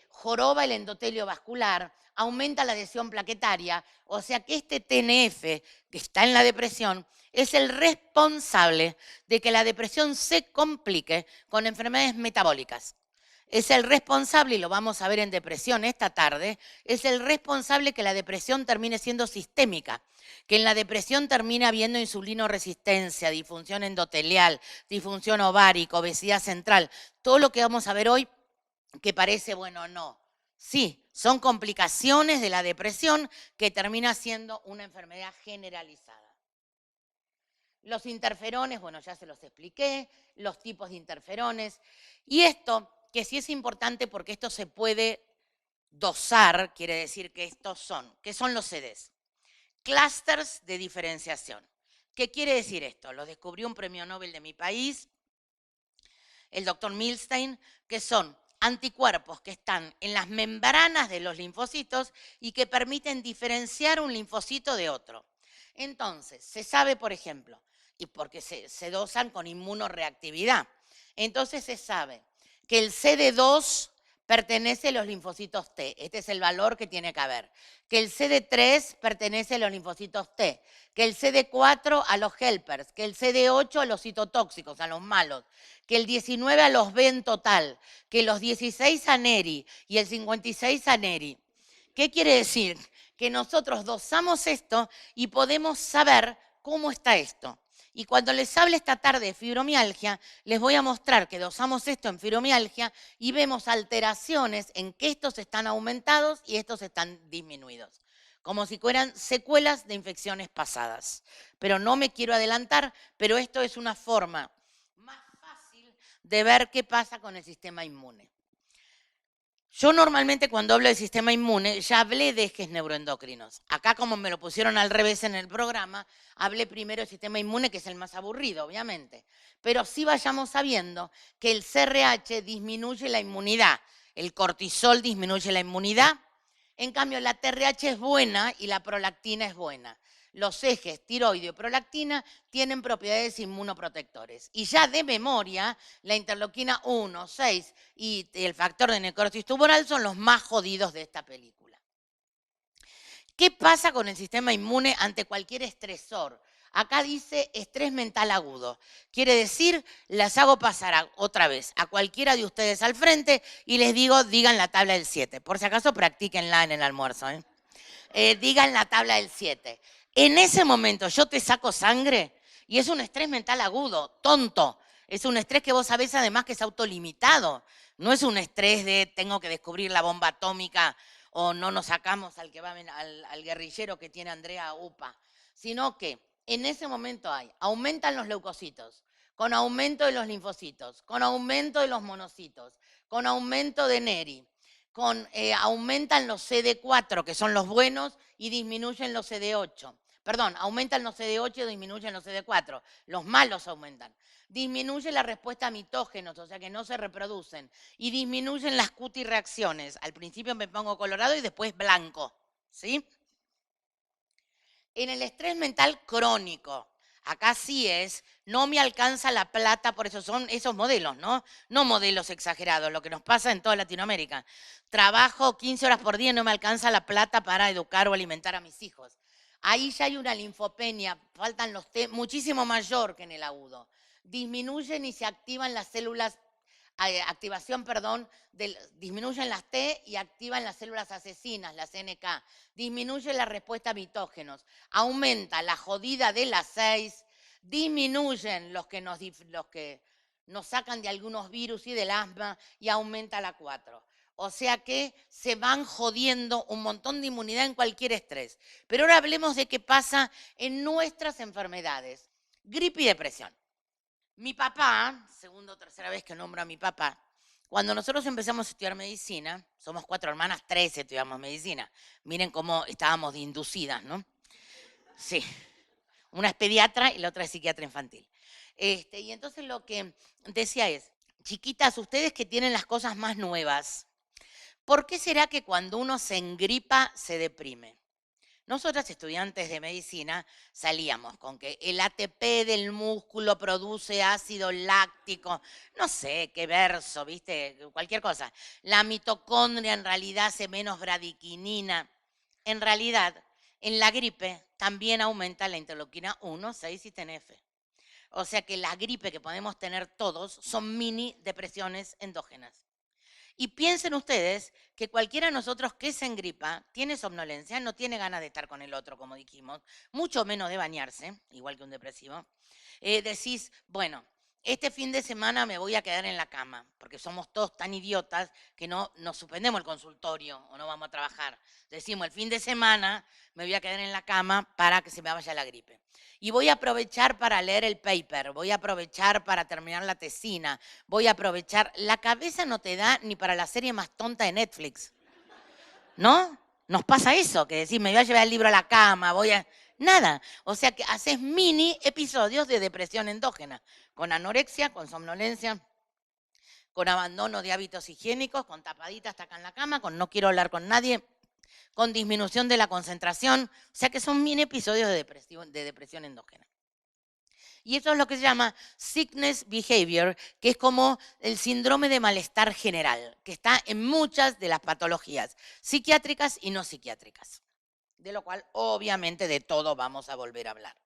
joroba el endotelio vascular, aumenta la adhesión plaquetaria, o sea que este TNF, que está en la depresión, es el responsable de que la depresión se complique con enfermedades metabólicas. Es el responsable, y lo vamos a ver en depresión esta tarde, es el responsable que la depresión termine siendo sistémica, que en la depresión termine habiendo insulinoresistencia, disfunción endotelial, disfunción ovárica, obesidad central, todo lo que vamos a ver hoy que parece, bueno, no. Sí, son complicaciones de la depresión que termina siendo una enfermedad generalizada. Los interferones, bueno, ya se los expliqué, los tipos de interferones. Y esto, que sí es importante porque esto se puede dosar, quiere decir que estos son, ¿qué son los CDs? Clusters de diferenciación. ¿Qué quiere decir esto? Lo descubrió un premio Nobel de mi país, el doctor Milstein, que son anticuerpos que están en las membranas de los linfocitos y que permiten diferenciar un linfocito de otro. Entonces, se sabe, por ejemplo, y porque se dosan con inmunoreactividad, entonces se sabe que el CD2 pertenece a los linfocitos T, este es el valor que tiene que haber, que el CD3 pertenece a los linfocitos T, que el CD4 a los helpers, que el CD8 a los citotóxicos, a los malos, que el 19 a los B en total, que los 16 a NERI y el 56 a NERI. ¿Qué quiere decir? Que nosotros dosamos esto y podemos saber cómo está esto. Y cuando les hable esta tarde de fibromialgia, les voy a mostrar que dosamos esto en fibromialgia y vemos alteraciones en que estos están aumentados y estos están disminuidos, como si fueran secuelas de infecciones pasadas. Pero no me quiero adelantar, pero esto es una forma más fácil de ver qué pasa con el sistema inmune. Yo normalmente cuando hablo del sistema inmune ya hablé de ejes neuroendocrinos. Acá como me lo pusieron al revés en el programa, hablé primero del sistema inmune, que es el más aburrido, obviamente. Pero sí vayamos sabiendo que el CRH disminuye la inmunidad, el cortisol disminuye la inmunidad, en cambio la TRH es buena y la prolactina es buena. Los ejes tiroideo y prolactina tienen propiedades inmunoprotectores. Y ya de memoria, la interleuquina 1, 6 y el factor de necrosis tumoral son los más jodidos de esta película. ¿Qué pasa con el sistema inmune ante cualquier estresor? Acá dice estrés mental agudo. Quiere decir, las hago pasar otra vez a cualquiera de ustedes al frente y les digo, digan la tabla del 7. Por si acaso, practíquenla en el almuerzo. Digan la tabla del 7. En ese momento yo te saco sangre y es un estrés mental agudo, tonto. Es un estrés que vos sabés además que es autolimitado. No es un estrés de tengo que descubrir la bomba atómica o no nos sacamos al, que va, al guerrillero que tiene Andrea UPA, sino que en ese momento aumentan los leucocitos, con aumento de los linfocitos, con aumento de los monocitos, con aumento de NERI, aumentan los CD4, que son los buenos, y disminuyen los CD8. Perdón, aumentan los CD8 y disminuyen los CD4. Los malos aumentan. Disminuye la respuesta a mitógenos, o sea que no se reproducen. Y disminuyen las cutirreacciones. Al principio me pongo colorado y después blanco. ¿Sí? En el estrés mental crónico, acá sí es, no me alcanza la plata, por eso son esos modelos, ¿no? No modelos exagerados, lo que nos pasa en toda Latinoamérica. Trabajo 15 horas por día y no me alcanza la plata para educar o alimentar a mis hijos. Ahí ya hay una linfopenia, faltan los T, muchísimo mayor que en el agudo. Disminuyen y se activan las células, disminuyen las T y activan las células asesinas, las NK. Disminuye la respuesta a mitógenos. Aumenta la jodida de las 6, disminuyen los que nos sacan de algunos virus y del asma y aumenta la 4. O sea que se van jodiendo un montón de inmunidad en cualquier estrés. Pero ahora hablemos de qué pasa en nuestras enfermedades. Gripe y depresión. Mi papá, segunda o tercera vez que nombro a mi papá, cuando nosotros empezamos a estudiar medicina, somos 4 hermanas, 3 estudiamos medicina. Miren cómo estábamos de inducidas, ¿no? Sí. Una es pediatra y la otra es psiquiatra infantil. Y entonces lo que decía es, chiquitas, ustedes que tienen las cosas más nuevas, ¿Por qué será que cuando uno se engripa se deprime? Nosotras, estudiantes de medicina, salíamos con que el ATP del músculo produce ácido láctico, no sé qué verso, ¿viste? Cualquier cosa. La mitocondria en realidad hace menos bradiquinina. En realidad, en la gripe también aumenta la interleuquina 1, 6 y TNF. O sea que la gripe que podemos tener todos son mini depresiones endógenas. Y piensen ustedes que cualquiera de nosotros que se engripa, tiene somnolencia, no tiene ganas de estar con el otro, como dijimos, mucho menos de bañarse, igual que un depresivo. Decís, bueno, este fin de semana me voy a quedar en la cama, porque somos todos tan idiotas que no nos suspendemos el consultorio o no vamos a trabajar. Decimos, el fin de semana me voy a quedar en la cama para que se me vaya la gripe. Y voy a aprovechar para leer el paper, voy a aprovechar para terminar la tesina, voy a aprovechar. La cabeza no te da ni para la serie más tonta de Netflix, ¿no? Nos pasa eso, que decís, me voy a llevar el libro a la cama, voy a... Nada. O sea que haces mini episodios de depresión endógena, con anorexia, con somnolencia, con abandono de hábitos higiénicos, con tapadita hasta acá en la cama, con no quiero hablar con nadie, con disminución de la concentración. O sea que son mini episodios de depresión endógena. Y eso es lo que se llama sickness behavior, que es como el síndrome de malestar general, que está en muchas de las patologías psiquiátricas y no psiquiátricas, de lo cual obviamente de todo vamos a volver a hablar.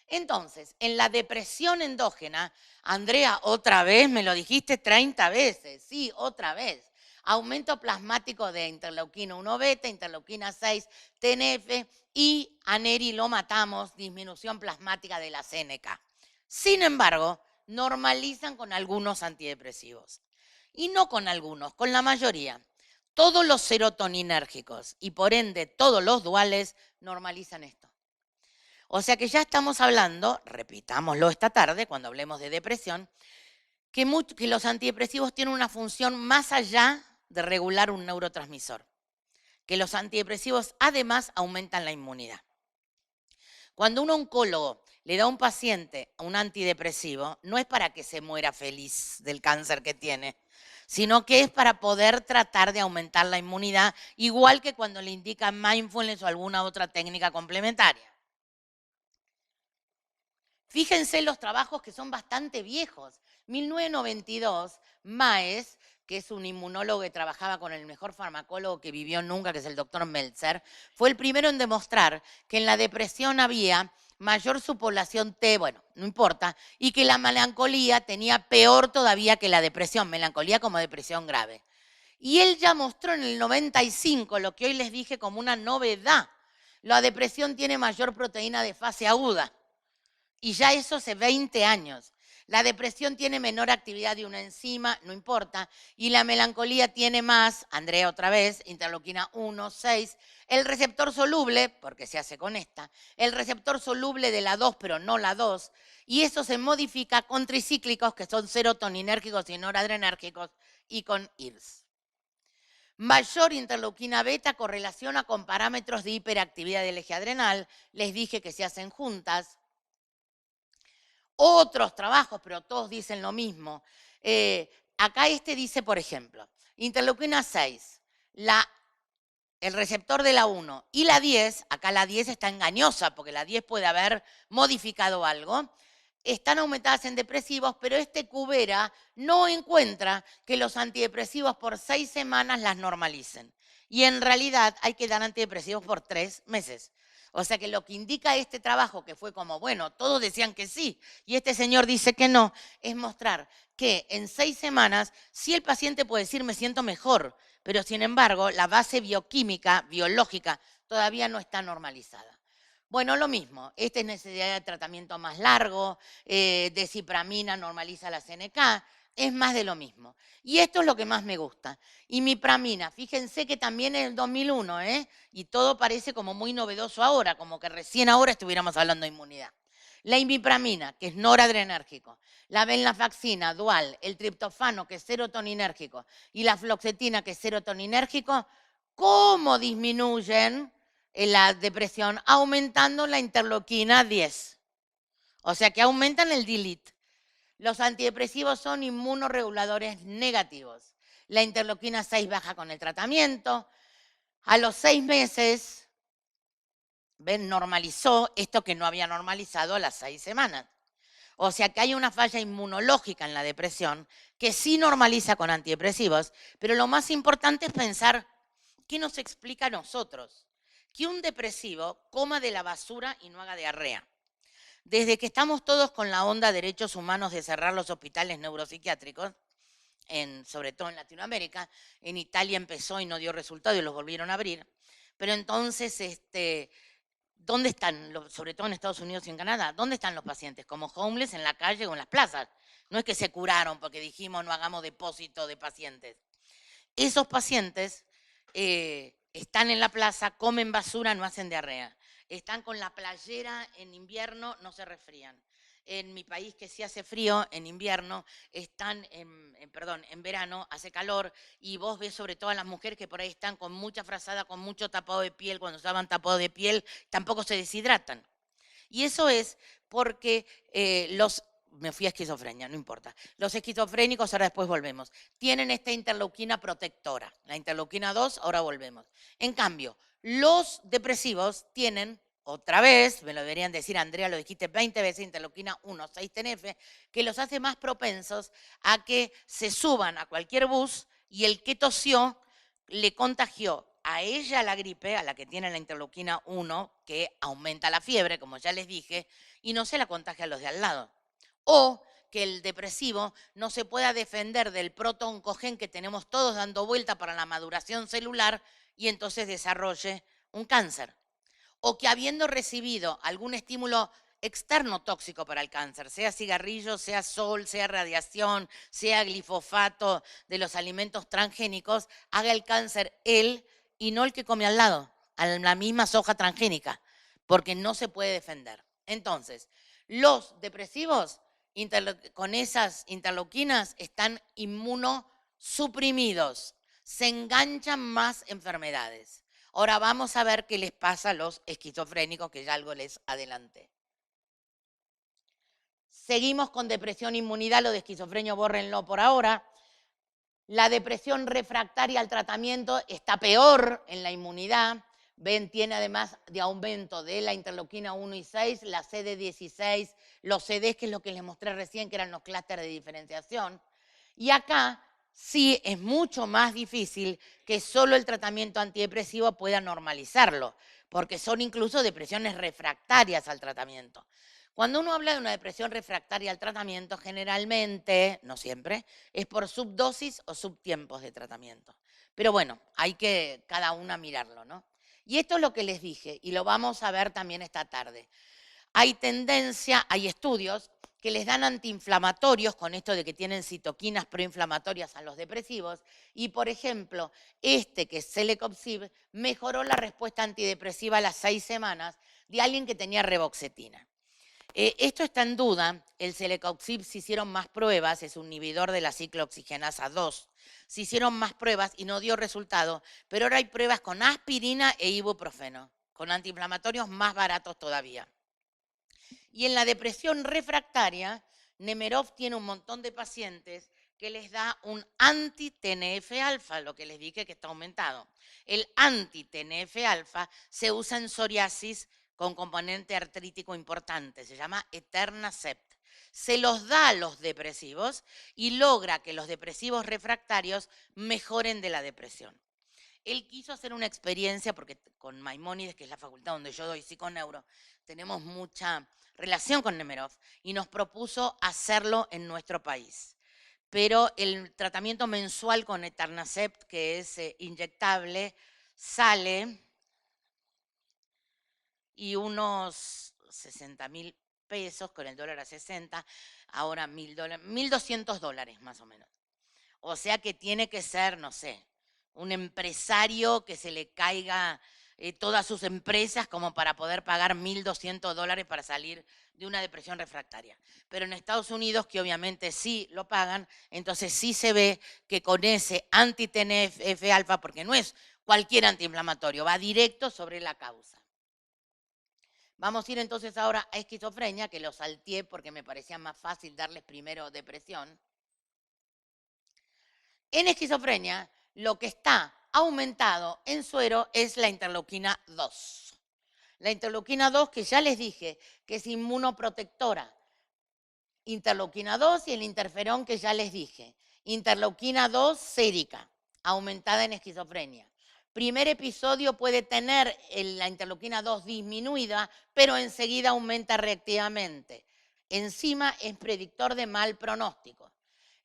Entonces, en la depresión endógena, Andrea, otra vez, me lo dijiste 30 veces, sí, otra vez. Aumento plasmático de interleuquina 1 beta, interleuquina 6, TNF y a Neri lo matamos, disminución plasmática de la CNK. Sin embargo, normalizan con algunos antidepresivos. Y no con algunos, con la mayoría. Todos los serotoninérgicos y por ende todos los duales normalizan esto. O sea que ya estamos hablando, repitámoslo esta tarde cuando hablemos de depresión, que los antidepresivos tienen una función más allá de regular un neurotransmisor. Que los antidepresivos además aumentan la inmunidad. Cuando un oncólogo le da a un paciente un antidepresivo, no es para que se muera feliz del cáncer que tiene, sino que es para poder tratar de aumentar la inmunidad, igual que cuando le indican mindfulness o alguna otra técnica complementaria. Fíjense los trabajos que son bastante viejos. 1992, Maes, que es un inmunólogo que trabajaba con el mejor farmacólogo que vivió nunca, que es el doctor Meltzer, fue el primero en demostrar que en la depresión había mayor subpoblación T, bueno, no importa, y que la melancolía tenía peor todavía que la depresión, melancolía como depresión grave. Y él ya mostró en el 95 lo que hoy les dije como una novedad. La depresión tiene mayor proteína de fase aguda. Y ya eso hace 20 años. La depresión tiene menor actividad de una enzima, no importa. Y la melancolía tiene más, Andrea otra vez, interleuquina 1, 6. El receptor soluble, porque se hace con esta, el receptor soluble de la 2, pero no la 2. Y eso se modifica con tricíclicos, que son serotoninérgicos y noradrenérgicos, y con IRS. Mayor interleuquina beta correlaciona con parámetros de hiperactividad del eje adrenal. Les dije que se hacen juntas. Otros trabajos, pero todos dicen lo mismo. Acá este dice, por ejemplo, interleuquina 6, el receptor de la 1 y la 10, acá la 10 está engañosa porque la 10 puede haber modificado algo, están aumentadas en depresivos, pero este Cubera no encuentra que los antidepresivos por 6 semanas las normalicen. Y en realidad hay que dar antidepresivos por 3 meses. O sea que lo que indica este trabajo, que fue como, bueno, todos decían que sí, y este señor dice que no, es mostrar que en 6 semanas sí el paciente puede decir me siento mejor, pero sin embargo la base bioquímica, biológica, todavía no está normalizada. Bueno, lo mismo, esta es necesidad de tratamiento más largo, desipramina normaliza la CNK, es más de lo mismo. Y esto es lo que más me gusta. Imipramina, fíjense que también en el 2001, y todo parece como muy novedoso ahora, como que recién ahora estuviéramos hablando de inmunidad. La imipramina, que es noradrenérgico, la venlafaxina dual, el triptofano, que es serotoninérgico, y la fluoxetina, que es serotoninérgico, ¿cómo disminuyen la depresión? Aumentando la interleuquina 10. O sea que aumentan el DILIT. Los antidepresivos son inmunoreguladores negativos. La interleuquina 6 baja con el tratamiento. A los 6 meses, ven, normalizó esto que no había normalizado a las 6 semanas. O sea que hay una falla inmunológica en la depresión que sí normaliza con antidepresivos, pero lo más importante es pensar qué nos explica a nosotros. Que un depresivo coma de la basura y no haga diarrea. Desde que estamos todos con la onda derechos humanos de cerrar los hospitales neuropsiquiátricos, sobre todo en Latinoamérica, en Italia empezó y no dio resultado y los volvieron a abrir, pero entonces, ¿dónde están, sobre todo en Estados Unidos y en Canadá, dónde están los pacientes? Como homeless en la calle o en las plazas. No es que se curaron porque dijimos no hagamos depósito de pacientes. Esos pacientes están en la plaza, comen basura, no hacen diarrea. Están con la playera en invierno, no se resfrían. En mi país, que sí hace frío, en invierno, están, en verano, hace calor, y vos ves sobre todo a las mujeres que por ahí están con mucha frazada, con mucho tapado de piel, cuando estaban tapados de piel, tampoco se deshidratan. Y eso es porque me fui a esquizofrenia, no importa. Los esquizofrénicos, ahora después volvemos, tienen esta interleuquina protectora. La interleuquina 2, ahora volvemos. En cambio, los depresivos tienen, otra vez, me lo deberían decir, Andrea, lo dijiste 20 veces, interleuquina 1, 6-TNF, que los hace más propensos a que se suban a cualquier bus y el que tosió le contagió a ella la gripe, a la que tiene la interleuquina 1, que aumenta la fiebre, como ya les dije, y no se la contagia a los de al lado. O que el depresivo no se pueda defender del protooncogen que tenemos todos dando vuelta para la maduración celular y entonces desarrolle un cáncer. O que habiendo recibido algún estímulo externo tóxico para el cáncer, sea cigarrillo, sea sol, sea radiación, sea glifosato de los alimentos transgénicos, haga el cáncer él y no el que come al lado, a la misma soja transgénica, porque no se puede defender. Entonces, los depresivos con esas interleuquinas están inmunosuprimidos, se enganchan más enfermedades. Ahora vamos a ver qué les pasa a los esquizofrénicos, que ya algo les adelanté. Seguimos con depresión e inmunidad, lo de esquizofrenia bórrenlo por ahora. La depresión refractaria al tratamiento está peor en la inmunidad. Ven, tiene además de aumento de la interleuquina 1 y 6, la CD16, los CDs, que es lo que les mostré recién, que eran los clústeres de diferenciación. Y acá sí es mucho más difícil que solo el tratamiento antidepresivo pueda normalizarlo, porque son incluso depresiones refractarias al tratamiento. Cuando uno habla de una depresión refractaria al tratamiento, generalmente, no siempre, es por subdosis o subtiempos de tratamiento. Pero bueno, hay que cada una mirarlo, ¿no? Y esto es lo que les dije, y lo vamos a ver también esta tarde. Hay tendencia, hay estudios que les dan antiinflamatorios con esto de que tienen citoquinas proinflamatorias a los depresivos, y por ejemplo, que es Celecoxib, mejoró la respuesta antidepresiva a las 6 semanas de alguien que tenía reboxetina. Esto está en duda. El Celecoxib se hicieron más pruebas, es un inhibidor de la ciclooxigenasa 2. Se hicieron más pruebas y no dio resultado, pero ahora hay pruebas con aspirina e ibuprofeno, con antiinflamatorios más baratos todavía. Y en la depresión refractaria, Nemerov tiene un montón de pacientes que les da un anti-TNF-alfa, lo que les dije que está aumentado. El anti-TNF-alfa se usa en psoriasis con componente artrítico importante, se llama Eternacept. Se los da a los depresivos y logra que los depresivos refractarios mejoren de la depresión. Él quiso hacer una experiencia, porque con Maimónides, que es la facultad donde yo doy psiconeuro, tenemos mucha relación con Nemerov, y nos propuso hacerlo en nuestro país. Pero el tratamiento mensual con Eternacept, que es inyectable, sale y unos 60.000 pesos, con el dólar a 60, ahora $1.200 más o menos. O sea que tiene que ser, no sé, un empresario que se le caiga todas sus empresas como para poder pagar $1.200 para salir de una depresión refractaria. Pero en Estados Unidos, que obviamente sí lo pagan, entonces sí se ve que con ese anti-TNF-alfa, porque no es cualquier antiinflamatorio, va directo sobre la causa. Vamos a ir entonces ahora a esquizofrenia, que lo salteé porque me parecía más fácil darles primero depresión. En esquizofrenia, lo que está aumentado en suero es la interleuquina 2. La interleuquina 2, que ya les dije que es inmunoprotectora. Interleuquina 2 y el interferón que ya les dije. Interleuquina 2 sérica, aumentada en esquizofrenia. Primer episodio puede tener la interleuquina 2 disminuida, pero enseguida aumenta reactivamente. Encima es predictor de mal pronóstico.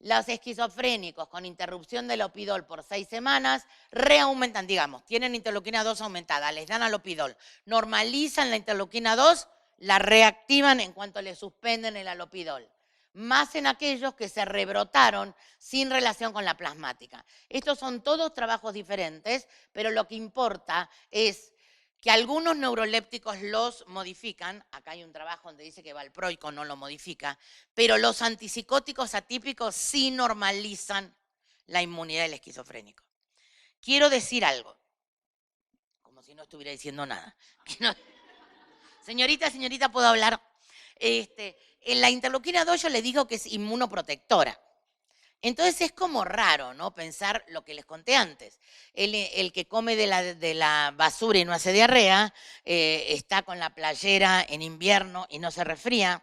Los esquizofrénicos con interrupción del opidol por 6 semanas reaumentan, digamos, tienen interleuquina 2 aumentada, les dan al opidol, normalizan la interleuquina 2, la reactivan en cuanto le suspenden el alopidol. Más en aquellos que se rebrotaron sin relación con la plasmática. Estos son todos trabajos diferentes, pero lo que importa es que algunos neurolépticos los modifican, acá hay un trabajo donde dice que valproico no lo modifica, pero los antipsicóticos atípicos sí normalizan la inmunidad del esquizofrénico. Quiero decir algo, como si no estuviera diciendo nada. Señorita, ¿puedo hablar? En la interleuquina 2 yo le digo que es inmunoprotectora. Entonces es como raro, ¿no? Pensar lo que les conté antes. El que come de la basura y no hace diarrea, está con la playera en invierno y no se resfría.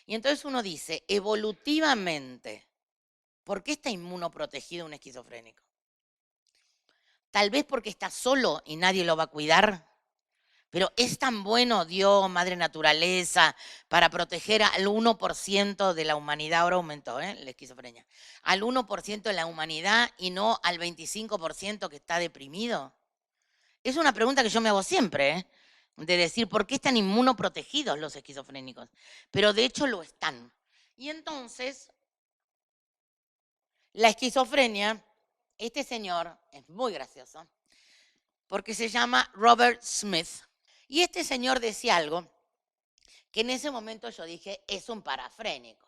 Y entonces uno dice, evolutivamente, ¿por qué está inmunoprotegido un esquizofrénico? Tal vez porque está solo y nadie lo va a cuidar. Pero es tan bueno Dios, Madre Naturaleza, para proteger al 1% de la humanidad, ahora aumentó la esquizofrenia, al 1% de la humanidad y no al 25% que está deprimido. Es una pregunta que yo me hago siempre, de decir, ¿por qué están inmunoprotegidos los esquizofrénicos? Pero de hecho lo están. Y entonces, la esquizofrenia, este señor es muy gracioso, porque se llama Robert Smith. Y este señor decía algo que en ese momento yo dije, es un parafrénico.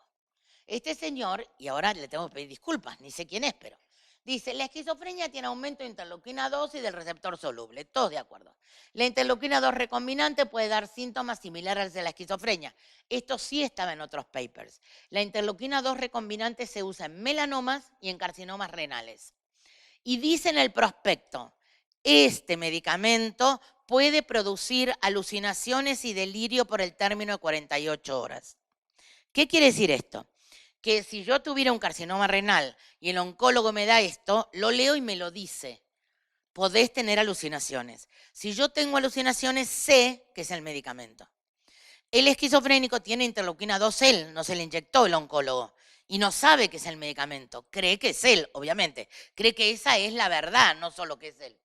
Este señor, y ahora le tengo que pedir disculpas, ni sé quién es, pero dice, la esquizofrenia tiene aumento de interleuquina 2 y del receptor soluble, todos de acuerdo. La interleuquina 2 recombinante puede dar síntomas similares a los de la esquizofrenia. Esto sí estaba en otros papers. La interleuquina 2 recombinante se usa en melanomas y en carcinomas renales. Y dice en el prospecto, este medicamento puede producir alucinaciones y delirio por el término de 48 horas. ¿Qué quiere decir esto? Que si yo tuviera un carcinoma renal y el oncólogo me da esto, lo leo y me lo dice. Podés tener alucinaciones. Si yo tengo alucinaciones, sé que es el medicamento. El esquizofrénico tiene interleuquina 2 él, no se le inyectó el oncólogo. Y no sabe que es el medicamento. Cree que es él, obviamente. Cree que esa es la verdad, no solo que es él.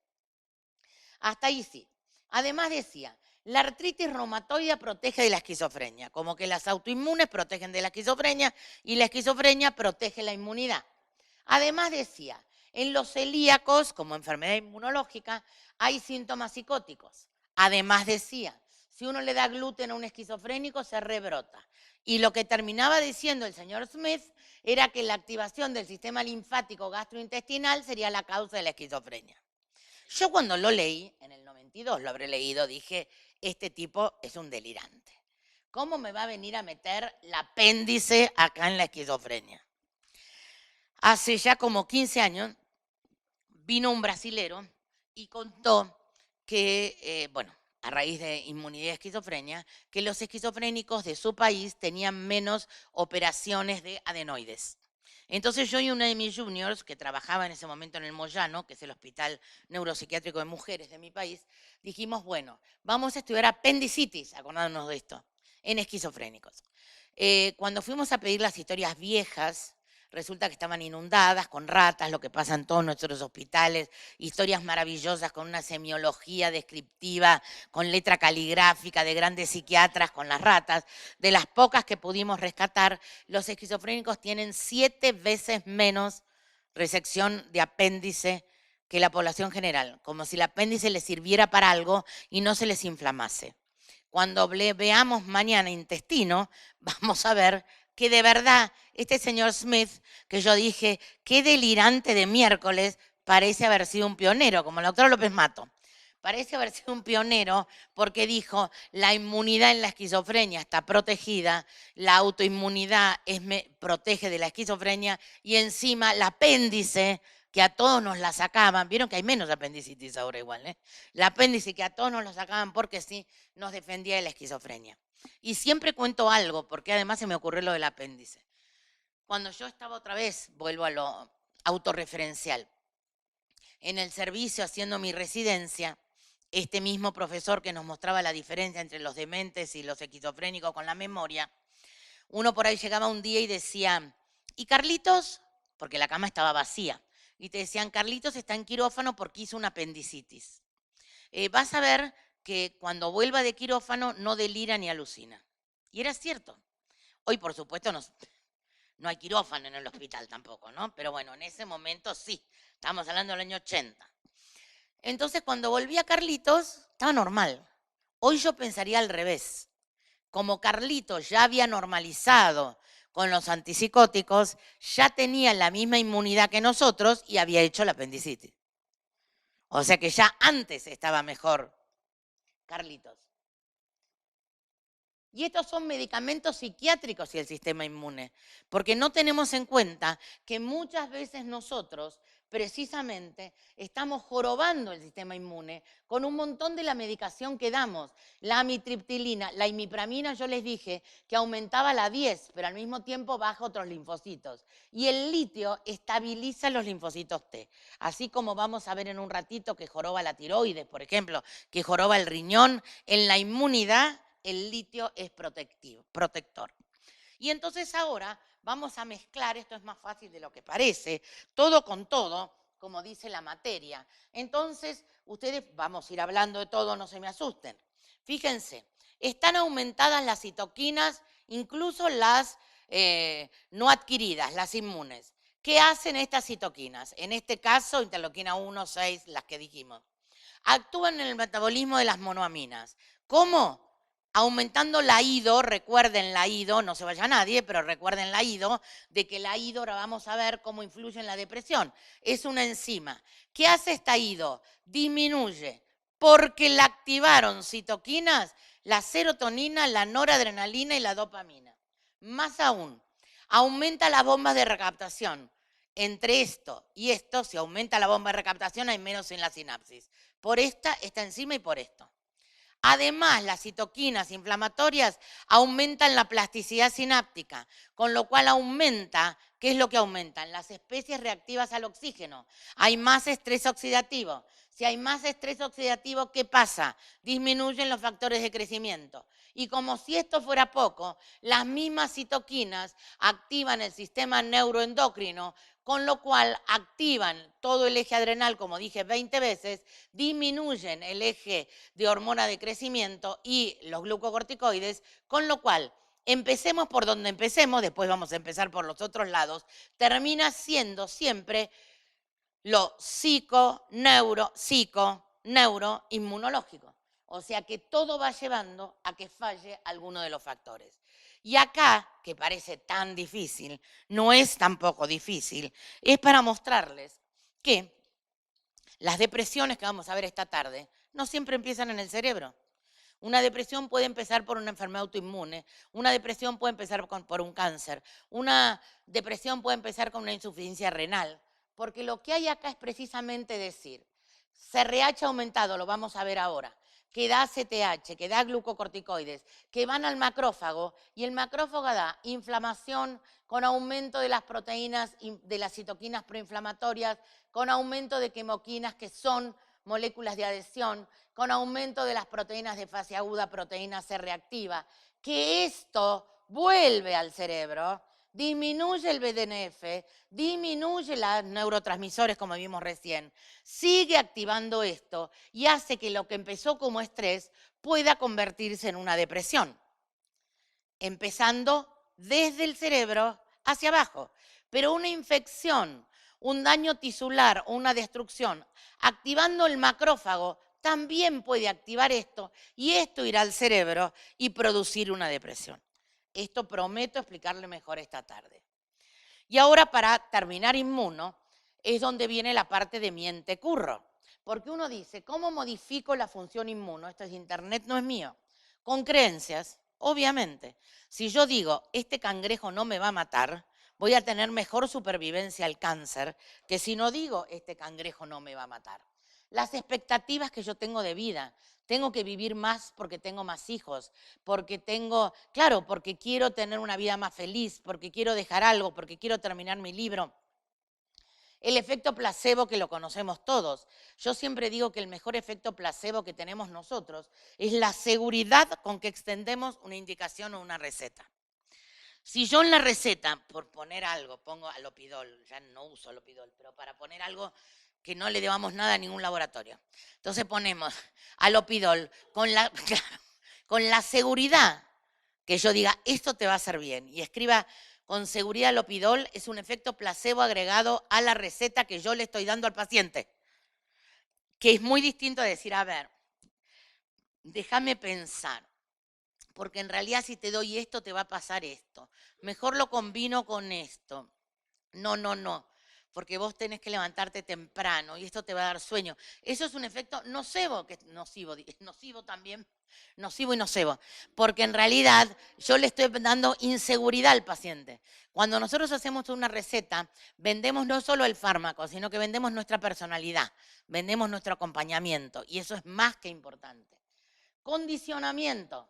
Hasta ahí sí. Además decía, la artritis reumatoide protege de la esquizofrenia, como que las autoinmunes protegen de la esquizofrenia y la esquizofrenia protege la inmunidad. Además decía, en los celíacos, como enfermedad inmunológica, hay síntomas psicóticos. Además decía, si uno le da gluten a un esquizofrénico, se rebrota. Y lo que terminaba diciendo el señor Smith era que la activación del sistema linfático gastrointestinal sería la causa de la esquizofrenia. Yo cuando lo leí, en el 92 lo habré leído, dije, este tipo es un delirante. ¿Cómo me va a venir a meter el apéndice acá en la esquizofrenia? Hace ya como 15 años vino un brasilero y contó que, bueno, a raíz de inmunidad y esquizofrenia, que los esquizofrénicos de su país tenían menos operaciones de adenoides. Entonces yo y una de mis juniors, que trabajaba en ese momento en el Moyano, que es el Hospital Neuropsiquiátrico de Mujeres de mi país, dijimos, bueno, vamos a estudiar apendicitis, acordándonos de esto, en esquizofrénicos. Cuando fuimos a pedir las historias viejas, resulta que estaban inundadas con ratas, lo que pasa en todos nuestros hospitales, historias maravillosas con una semiología descriptiva, con letra caligráfica de grandes psiquiatras con las ratas. De las pocas que pudimos rescatar, los esquizofrénicos tienen 7 veces menos resección de apéndice que la población general, como si el apéndice les sirviera para algo y no se les inflamase. Cuando veamos mañana intestino, vamos a ver que de verdad este señor Smith, que yo dije, qué delirante de miércoles, parece haber sido un pionero, como el doctor López Mato. Parece haber sido un pionero porque dijo, la inmunidad en la esquizofrenia está protegida, la autoinmunidad protege de la esquizofrenia y encima el apéndice que a todos nos la sacaban, vieron que hay menos apendicitis ahora igual, ¿eh? La apéndice que a todos nos lo sacaban porque sí nos defendía de la esquizofrenia. Y siempre cuento algo, porque además se me ocurrió lo del apéndice. Cuando yo estaba otra vez, vuelvo a lo autorreferencial, en el servicio haciendo mi residencia, este mismo profesor que nos mostraba la diferencia entre los dementes y los esquizofrénicos con la memoria, uno por ahí llegaba un día y decía, ¿y Carlitos? Porque la cama estaba vacía. Y te decían, Carlitos está en quirófano porque hizo una apendicitis. Vas a ver que cuando vuelva de quirófano no delira ni alucina. Y era cierto. Hoy, por supuesto, no hay quirófano en el hospital tampoco, ¿no? Pero bueno, en ese momento sí. Estamos hablando del año 80. Entonces, cuando volví a Carlitos, estaba normal. Hoy yo pensaría al revés. Como Carlitos ya había normalizado con los antipsicóticos, ya tenía la misma inmunidad que nosotros y había hecho la apendicitis. O sea que ya antes estaba mejor Carlitos. Y estos son medicamentos psiquiátricos y el sistema inmune, porque no tenemos en cuenta que muchas veces nosotros precisamente estamos jorobando el sistema inmune con un montón de la medicación que damos. La amitriptilina, la imipramina, yo les dije que aumentaba la 10, pero al mismo tiempo baja otros linfocitos. Y el litio estabiliza los linfocitos T, así como vamos a ver en un ratito que joroba la tiroides, por ejemplo, que joroba el riñón. En la inmunidad el litio es protector. Y entonces ahora vamos a mezclar, esto es más fácil de lo que parece, todo con todo, como dice la materia. Entonces, ustedes, vamos a ir hablando de todo, no se me asusten. Fíjense, están aumentadas las citoquinas, incluso las no adquiridas, las inmunes. ¿Qué hacen estas citoquinas? En este caso, interleuquina 1, 6, las que dijimos. Actúan en el metabolismo de las monoaminas. ¿Cómo? Aumentando la IDO, recuerden la IDO, no se vaya nadie, pero recuerden la IDO, de que la IDO ahora vamos a ver cómo influye en la depresión. Es una enzima. ¿Qué hace esta IDO? Disminuye, porque la activaron citoquinas, la serotonina, la noradrenalina y la dopamina. Más aún, aumenta las bombas de recaptación. Entre esto y esto, si aumenta la bomba de recaptación, hay menos en la sinapsis. Por esta enzima y por esto. Además, las citoquinas inflamatorias aumentan la plasticidad sináptica, con lo cual aumenta, ¿qué es lo que aumentan? Las especies reactivas al oxígeno. Hay más estrés oxidativo. Si hay más estrés oxidativo, ¿qué pasa? Disminuyen los factores de crecimiento. Y como si esto fuera poco, las mismas citoquinas activan el sistema neuroendocrino, con lo cual activan todo el eje adrenal, como dije 20 veces, disminuyen el eje de hormona de crecimiento y los glucocorticoides, con lo cual, empecemos por donde empecemos, después vamos a empezar por los otros lados, termina siendo siempre lo neuroinmunológico. O sea que todo va llevando a que falle alguno de los factores. Y acá, que parece tan difícil, no es tampoco difícil, es para mostrarles que las depresiones que vamos a ver esta tarde no siempre empiezan en el cerebro. Una depresión puede empezar por una enfermedad autoinmune, una depresión puede empezar por un cáncer, una depresión puede empezar con una insuficiencia renal, porque lo que hay acá es precisamente decir, CRH aumentado, lo vamos a ver ahora, que da CTH, que da glucocorticoides, que van al macrófago y el macrófago da inflamación con aumento de las proteínas, de las citoquinas proinflamatorias, con aumento de quimoquinas que son moléculas de adhesión, con aumento de las proteínas de fase aguda, proteína C reactiva, que esto vuelve al cerebro, disminuye el BDNF, disminuye los neurotransmisores como vimos recién, sigue activando esto y hace que lo que empezó como estrés pueda convertirse en una depresión, empezando desde el cerebro hacia abajo. Pero una infección, un daño tisular o una destrucción, activando el macrófago, también puede activar esto y esto irá al cerebro y producir una depresión. Esto prometo explicarle mejor esta tarde. Y ahora para terminar inmuno es donde viene la parte de miente curro. Porque uno dice, ¿cómo modifico la función inmuno? Esto es internet, no es mío. Con creencias, obviamente. Si yo digo, este cangrejo no me va a matar, voy a tener mejor supervivencia al cáncer que si no digo, este cangrejo no me va a matar. Las expectativas que yo tengo de vida. Tengo que vivir más porque tengo más hijos, porque quiero tener una vida más feliz, porque quiero dejar algo, porque quiero terminar mi libro. El efecto placebo que lo conocemos todos. Yo siempre digo que el mejor efecto placebo que tenemos nosotros es la seguridad con que extendemos una indicación o una receta. Si yo en la receta, por poner algo, pongo alopidol, ya no uso alopidol, pero para poner algo que no le debamos nada a ningún laboratorio. Entonces ponemos alopidol con la seguridad que yo diga, esto te va a hacer bien, y escriba con seguridad alopidol, es un efecto placebo agregado a la receta que yo le estoy dando al paciente. Que es muy distinto a decir, a ver, déjame pensar, porque en realidad si te doy esto te va a pasar esto. Mejor lo combino con esto. No, porque vos tenés que levantarte temprano y esto te va a dar sueño. Eso es un efecto nocivo, nocivo también, nocivo y nocebo, porque en realidad yo le estoy dando inseguridad al paciente. Cuando nosotros hacemos una receta, vendemos no solo el fármaco, sino que vendemos nuestra personalidad, vendemos nuestro acompañamiento, y eso es más que importante. Condicionamiento.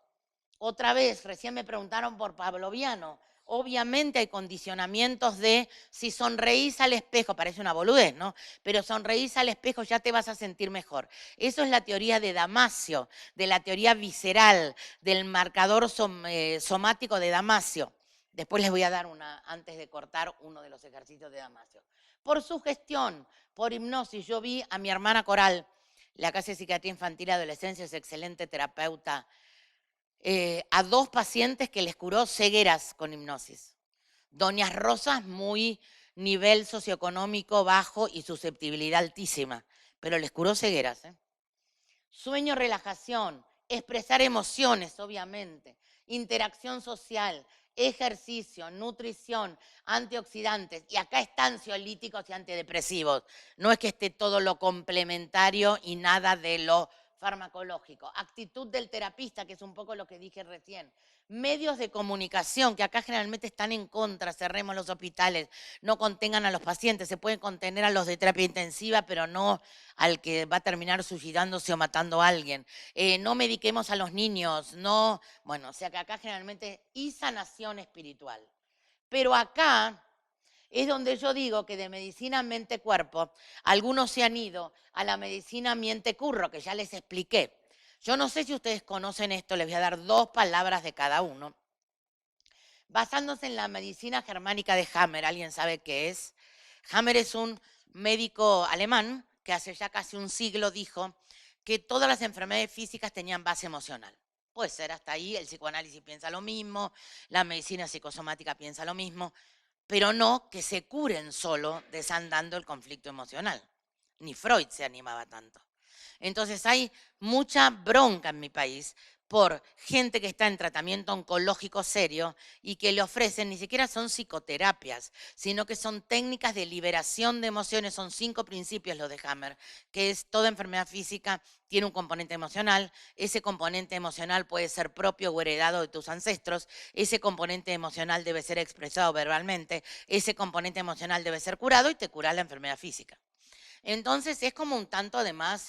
Otra vez, recién me preguntaron por Pavloviano. Obviamente hay condicionamientos de si sonreís al espejo, parece una boludez, ¿no? Pero sonreís al espejo ya te vas a sentir mejor. Eso es la teoría de Damasio, de la teoría visceral, del marcador somático de Damasio. Después les voy a dar antes de cortar, uno de los ejercicios de Damasio. Por sugestión, por hipnosis, yo vi a mi hermana Coral, la Casa de Psiquiatría Infantil y Adolescencia, es excelente terapeuta, a 2 pacientes que les curó cegueras con hipnosis. Doñas Rosas, muy nivel socioeconómico bajo y susceptibilidad altísima, pero les curó cegueras. Sueño, relajación, expresar emociones, obviamente, interacción social, ejercicio, nutrición, antioxidantes, y acá están ansiolíticos y antidepresivos. No es que esté todo lo complementario y nada de lo farmacológico. Actitud del terapista, que es un poco lo que dije recién. Medios de comunicación, que acá generalmente están en contra, cerremos los hospitales, no contengan a los pacientes, se pueden contener a los de terapia intensiva, pero no al que va a terminar suicidándose o matando a alguien. No mediquemos a los niños, no, bueno, o sea que acá generalmente, y sanación espiritual. Pero acá es donde yo digo que de medicina mente-cuerpo, algunos se han ido a la medicina miente-curro, que ya les expliqué. Yo no sé si ustedes conocen esto, les voy a dar 2 palabras de cada uno. Basándose en la medicina germánica de Hammer, ¿alguien sabe qué es? Hammer es un médico alemán que hace ya casi un siglo dijo que todas las enfermedades físicas tenían base emocional. Puede ser, hasta ahí el psicoanálisis piensa lo mismo, la medicina psicosomática piensa lo mismo, pero no que se curen solo desandando el conflicto emocional. Ni Freud se animaba tanto. Entonces hay mucha bronca en mi país por gente que está en tratamiento oncológico serio y que le ofrecen, ni siquiera son psicoterapias, sino que son técnicas de liberación de emociones, son 5 principios los de Hammer, que es toda enfermedad física tiene un componente emocional, ese componente emocional puede ser propio o heredado de tus ancestros, ese componente emocional debe ser expresado verbalmente, ese componente emocional debe ser curado y te cura la enfermedad física. Entonces es como un tanto además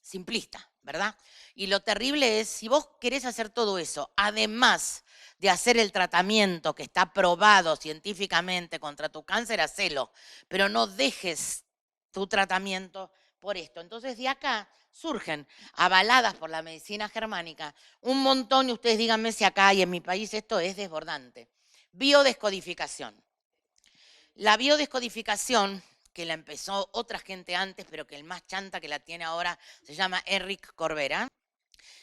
simplista, ¿verdad? Y lo terrible es, si vos querés hacer todo eso, además de hacer el tratamiento que está probado científicamente contra tu cáncer, hacelo, pero no dejes tu tratamiento por esto. Entonces de acá surgen, avaladas por la medicina germánica, un montón, y ustedes díganme si acá y en mi país esto es desbordante. Biodescodificación. La biodescodificación, que la empezó otra gente antes, pero que el más chanta que la tiene ahora se llama Enric Corbera.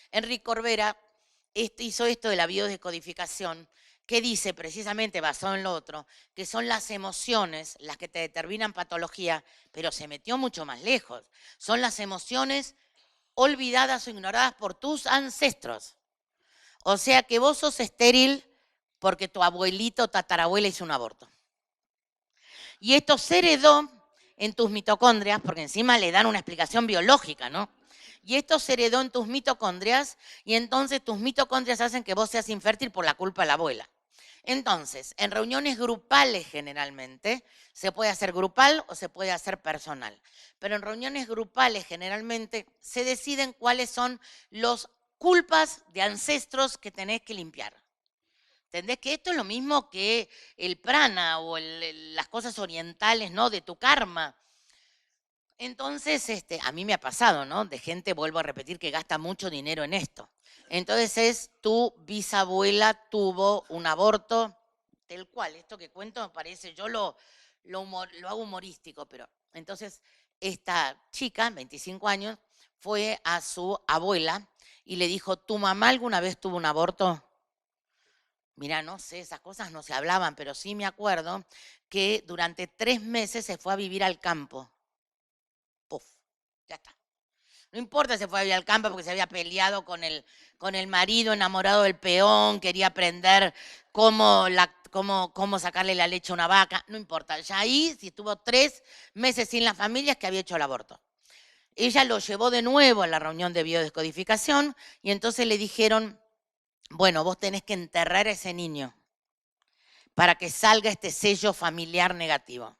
Enric Corbera hizo esto de la biodescodificación, que dice precisamente, basado en lo otro, que son las emociones las que te determinan patología, pero se metió mucho más lejos. Son las emociones olvidadas o ignoradas por tus ancestros. O sea que vos sos estéril porque tu abuelito o tatarabuela hizo un aborto. Y esto se heredó en tus mitocondrias, porque encima le dan una explicación biológica, ¿no? Y esto se heredó en tus mitocondrias, y entonces tus mitocondrias hacen que vos seas infértil por la culpa de la abuela. Entonces, en reuniones grupales generalmente, se puede hacer grupal o se puede hacer personal, pero en reuniones grupales generalmente se deciden cuáles son las culpas de ancestros que tenés que limpiar. ¿Entendés? Que esto es lo mismo que el prana o las cosas orientales, ¿no? De tu karma. Entonces, a mí me ha pasado, ¿no? De gente, vuelvo a repetir, que gasta mucho dinero en esto. Entonces, tu bisabuela tuvo un aborto, del cual, esto que cuento me parece, yo lo hago humorístico, pero entonces esta chica, 25 años, fue a su abuela y le dijo, ¿tu mamá alguna vez tuvo un aborto? Mira, no sé, esas cosas no se hablaban, pero sí me acuerdo que durante 3 meses se fue a vivir al campo. Puf, ya está. No importa si fue a vivir al campo porque se había peleado con el marido, enamorado del peón, quería aprender cómo sacarle la leche a una vaca, no importa. Ya ahí, si estuvo 3 meses sin la familia, es que había hecho el aborto. Ella lo llevó de nuevo a la reunión de biodescodificación y entonces le dijeron, bueno, vos tenés que enterrar a ese niño para que salga este sello familiar negativo.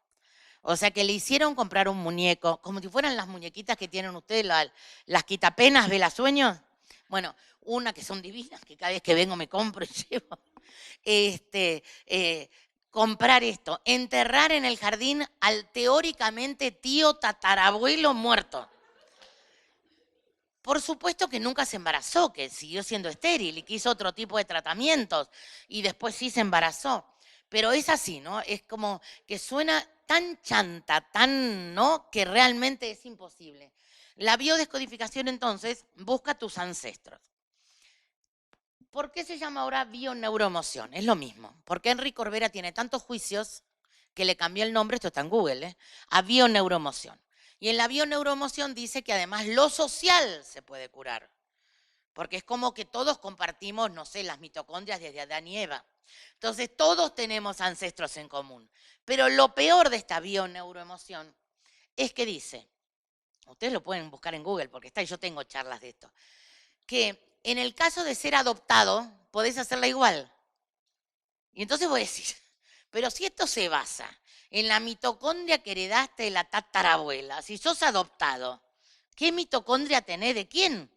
O sea que le hicieron comprar un muñeco, como si fueran las muñequitas que tienen ustedes, las quitapenas, velasueños. Bueno, una que son divinas, que cada vez que vengo me compro y llevo. Comprar esto, enterrar en el jardín al teóricamente tío tatarabuelo muerto. Por supuesto que nunca se embarazó, que siguió siendo estéril y que hizo otro tipo de tratamientos y después sí se embarazó. Pero es así, ¿no? Es como que suena tan chanta, tan, ¿no? Que realmente es imposible. La biodescodificación entonces busca tus ancestros. ¿Por qué se llama ahora bioneuroemoción? Es lo mismo. Porque Henry Corbera tiene tantos juicios que le cambió el nombre, esto está en Google, a bioneuroemoción. Y en la bioneuroemoción dice que además lo social se puede curar. Porque es como que todos compartimos, no sé, las mitocondrias desde Adán y Eva. Entonces todos tenemos ancestros en común. Pero lo peor de esta bioneuroemoción es que dice, ustedes lo pueden buscar en Google porque está, y yo tengo charlas de esto, que en el caso de ser adoptado, podés hacerla igual. Y entonces voy a decir, pero si esto se basa en la mitocondria que heredaste de la tatarabuela, si sos adoptado, ¿qué mitocondria tenés de quién?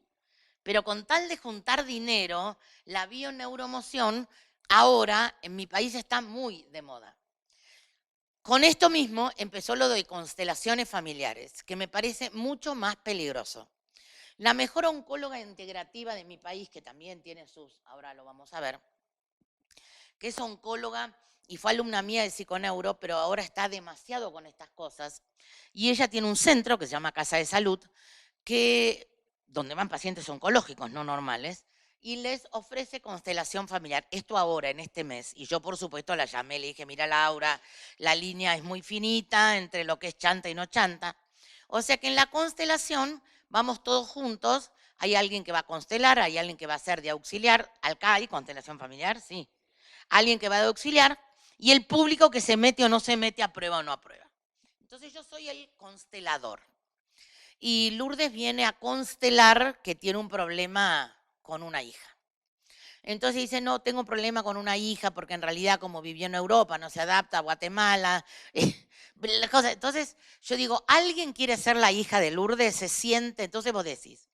Pero con tal de juntar dinero, la bioneuromoción ahora en mi país está muy de moda. Con esto mismo empezó lo de constelaciones familiares, que me parece mucho más peligroso. La mejor oncóloga integrativa de mi país, que también tiene sus, ahora lo vamos a ver, que es oncóloga y fue alumna mía de psiconeuro, pero ahora está demasiado con estas cosas. Y ella tiene un centro que se llama Casa de Salud, donde van pacientes oncológicos, no normales, y les ofrece constelación familiar. Esto ahora, en este mes. Y yo, por supuesto, la llamé, le dije, mira, Laura, la línea es muy finita entre lo que es chanta y no chanta. O sea que en la constelación vamos todos juntos. Hay alguien que va a constelar, hay alguien que va a ser de auxiliar. Alcai, constelación familiar, sí. Alguien que va de auxiliar y el público que se mete o no se mete, aprueba o no aprueba. Entonces yo soy el constelador. Y Lourdes viene a constelar que tiene un problema con una hija. Entonces dice, no, tengo un problema con una hija porque en realidad como vivió en Europa, no se adapta a Guatemala. Entonces yo digo, ¿alguien quiere ser la hija de Lourdes? Se siente, entonces vos decís,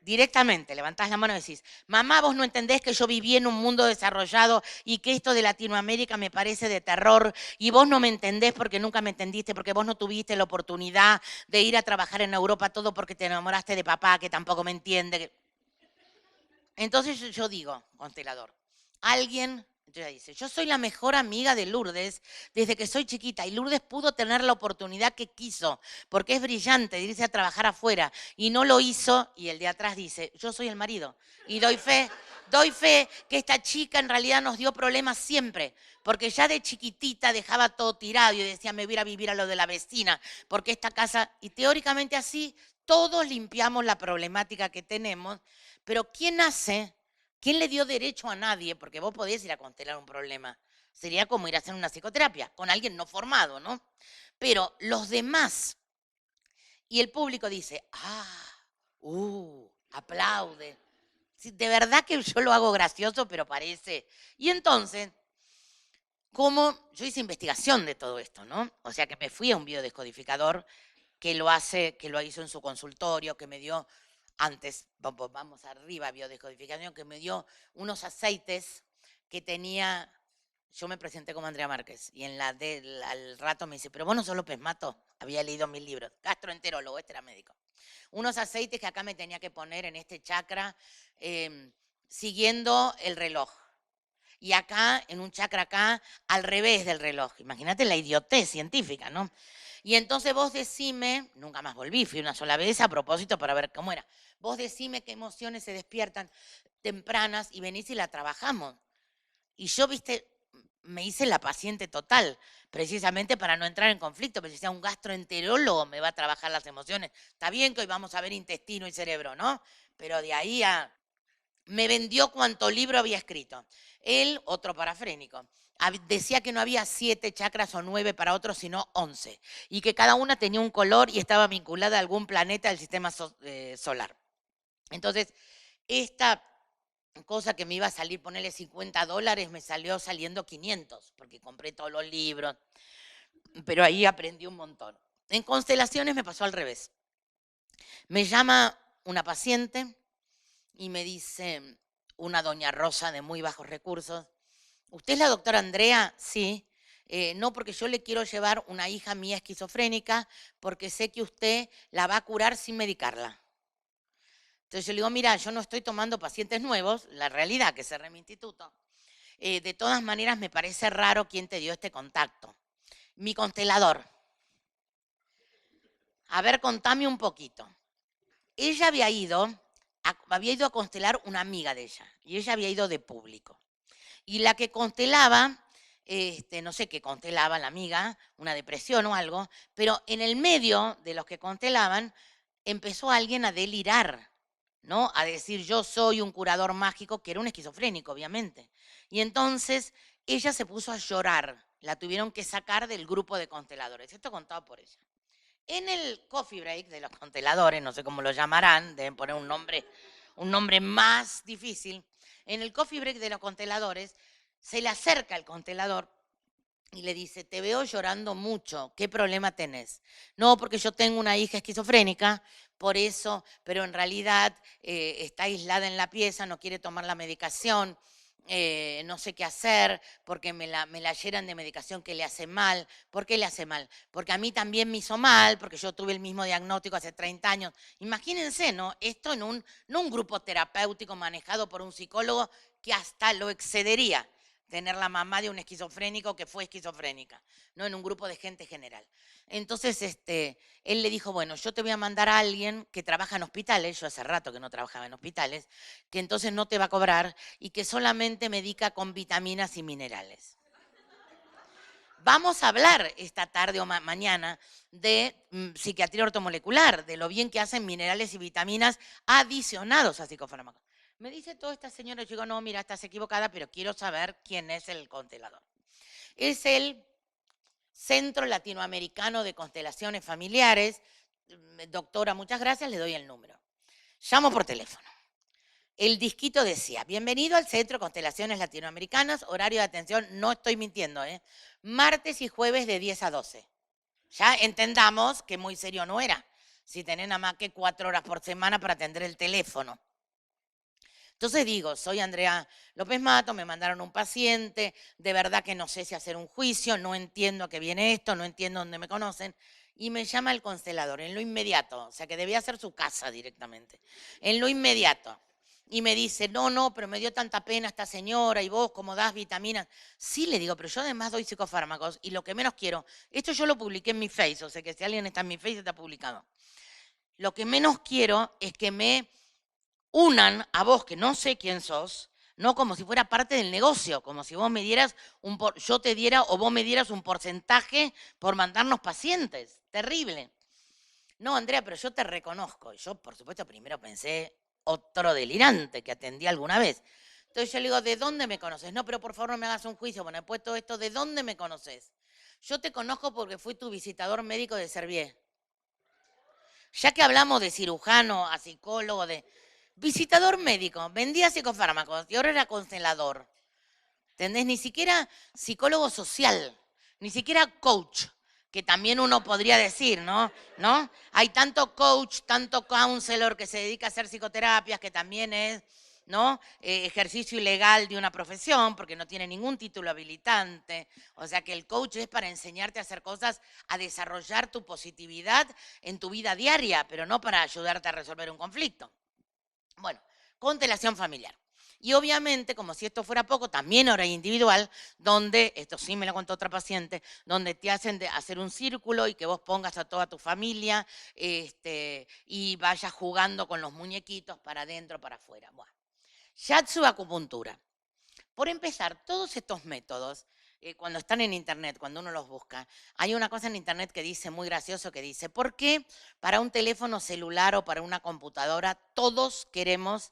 directamente levantás la mano y decís, mamá, vos no entendés que yo viví en un mundo desarrollado y que esto de Latinoamérica me parece de terror y vos no me entendés porque nunca me entendiste, porque vos no tuviste la oportunidad de ir a trabajar en Europa todo porque te enamoraste de papá que tampoco me entiende. Entonces yo digo, constelador, alguien, ella dice, yo soy la mejor amiga de Lourdes desde que soy chiquita y Lourdes pudo tener la oportunidad que quiso, porque es brillante de irse a trabajar afuera y no lo hizo y el de atrás dice, yo soy el marido y doy fe que esta chica en realidad nos dio problemas siempre, porque ya de chiquitita dejaba todo tirado y decía, me voy a ir a vivir a lo de la vecina, porque esta casa, y teóricamente así, todos limpiamos la problemática que tenemos. Pero ¿quién hace? ¿Quién le dio derecho a nadie? Porque vos podés ir a constelar un problema. Sería como ir a hacer una psicoterapia con alguien no formado, ¿no? Pero los demás, y el público dice, aplaude. Sí, de verdad que yo lo hago gracioso, pero parece. Y entonces, cómo yo hice investigación de todo esto, ¿no? O sea, que me fui a un biodescodificador que lo hizo en su consultorio, que me dio antes, vamos arriba, biodescodificación, que me dio unos aceites que tenía. Yo me presenté como Andrea Márquez y al rato me dice, pero vos no sos López Mato, había leído 1000 libros, gastroenterólogo, este era médico. Unos aceites que acá me tenía que poner en este chakra, siguiendo el reloj. Y acá, en un chakra acá, al revés del reloj. Imagínate la idiotez científica, ¿no? Y entonces vos decime, nunca más volví, fui una sola vez a propósito para ver cómo era. Vos decime qué emociones se despiertan tempranas y venís y la trabajamos. Y yo, viste, me hice la paciente total, precisamente para no entrar en conflicto, pero si sea un gastroenterólogo me va a trabajar las emociones. Está bien que hoy vamos a ver intestino y cerebro, ¿no? Pero de ahí a... Me vendió cuánto libro había escrito. Él, otro parafrénico, decía que no había 7 chakras o 9 para otros, sino 11. Y que cada una tenía un color y estaba vinculada a algún planeta del sistema solar. Entonces, esta cosa que me iba a salir, ponerle $50, me salió saliendo 500, porque compré todos los libros. Pero ahí aprendí un montón. En constelaciones me pasó al revés. Me llama una paciente y me dice una doña Rosa de muy bajos recursos, ¿usted es la doctora Andrea? Sí. No, porque yo le quiero llevar una hija mía esquizofrénica porque sé que usted la va a curar sin medicarla. Entonces yo le digo, mira, yo no estoy tomando pacientes nuevos, la realidad que cerré mi instituto. De todas maneras me parece raro quién te dio este contacto. Mi constelador. A ver, contame un poquito. Ella había ido a constelar una amiga de ella y ella había ido de público. Y la que constelaba, no sé qué constelaba la amiga, una depresión o algo, pero en el medio de los que constelaban empezó alguien a delirar, ¿no? A decir yo soy un curador mágico, que era un esquizofrénico, obviamente. Y entonces ella se puso a llorar, la tuvieron que sacar del grupo de consteladores. Esto contado por ella. En el coffee break de los consteladores, no sé cómo lo llamarán, deben poner un nombre más difícil. En el coffee break de los consteladores, se le acerca el constelador y le dice, te veo llorando mucho, ¿qué problema tenés? No, porque yo tengo una hija esquizofrénica, por eso, pero en realidad está aislada en la pieza, no quiere tomar la medicación, no sé qué hacer, porque me la llenan de medicación que le hace mal. ¿Por qué le hace mal? Porque a mí también me hizo mal, porque yo tuve el mismo diagnóstico hace 30 años. Imagínense, ¿no? Esto no un grupo terapéutico manejado por un psicólogo que hasta lo excedería tener la mamá de un esquizofrénico que fue esquizofrénica, no en un grupo de gente general. Entonces, él le dijo, bueno, yo te voy a mandar a alguien que trabaja en hospitales, yo hace rato que no trabajaba en hospitales, que entonces no te va a cobrar y que solamente medica con vitaminas y minerales. Vamos a hablar esta tarde o mañana de psiquiatría ortomolecular, de lo bien que hacen minerales y vitaminas adicionados a psicofármacos. Me dice toda esta señora, yo digo, no, mira, estás equivocada, pero quiero saber quién es el constelador. Es el Centro Latinoamericano de Constelaciones Familiares. Doctora, muchas gracias, le doy el número. Llamo por teléfono. El disquito decía, bienvenido al Centro Constelaciones Latinoamericanas, horario de atención, no estoy mintiendo, martes y jueves de 10 a 12. Ya entendamos que muy serio no era, si tenés nada más que 4 horas por semana para atender el teléfono. Entonces digo, soy Andrea López Mato, me mandaron un paciente, de verdad que no sé si hacer un juicio, no entiendo a qué viene esto, no entiendo dónde me conocen. Y me llama el constelador, en lo inmediato, o sea que debía ser su casa directamente, en lo inmediato. Y me dice, no, pero me dio tanta pena esta señora y vos, ¿cómo das vitaminas? Sí, le digo, pero yo además doy psicofármacos y lo que menos quiero, esto yo lo publiqué en mi Face, o sea que si alguien está en mi Face está publicado. Lo que menos quiero es que me unan a vos, que no sé quién sos, no como si fuera parte del negocio, como si vos me dieras yo te diera o vos me dieras un porcentaje por mandarnos pacientes. Terrible. No, Andrea, pero yo te reconozco. Y yo, por supuesto, primero pensé otro delirante que atendí alguna vez. Entonces yo le digo, ¿de dónde me conoces? No, pero por favor no me hagas un juicio, bueno, he puesto esto, ¿de dónde me conoces? Yo te conozco porque fui tu visitador médico de Servier. Ya que hablamos de cirujano, a psicólogo, de visitador médico, vendía psicofármacos y ahora era constelador. ¿Entendés? Ni siquiera psicólogo social, ni siquiera coach, que también uno podría decir, ¿no? ¿No? Hay tanto coach, tanto counselor que se dedica a hacer psicoterapias, que también es, ¿no? Ejercicio ilegal de una profesión, porque no tiene ningún título habilitante. O sea que el coach es para enseñarte a hacer cosas, a desarrollar tu positividad en tu vida diaria, pero no para ayudarte a resolver un conflicto. Bueno, constelación familiar. Y obviamente, como si esto fuera poco, también hora individual, donde, esto sí me lo contó otra paciente, donde te hacen de hacer un círculo y que vos pongas a toda tu familia y vayas jugando con los muñequitos para adentro, para afuera. Bueno, Shiatsu acupuntura. Por empezar, todos estos métodos, cuando están en internet, cuando uno los busca, hay una cosa en internet que dice, muy gracioso, que dice, ¿por qué para un teléfono celular o para una computadora todos queremos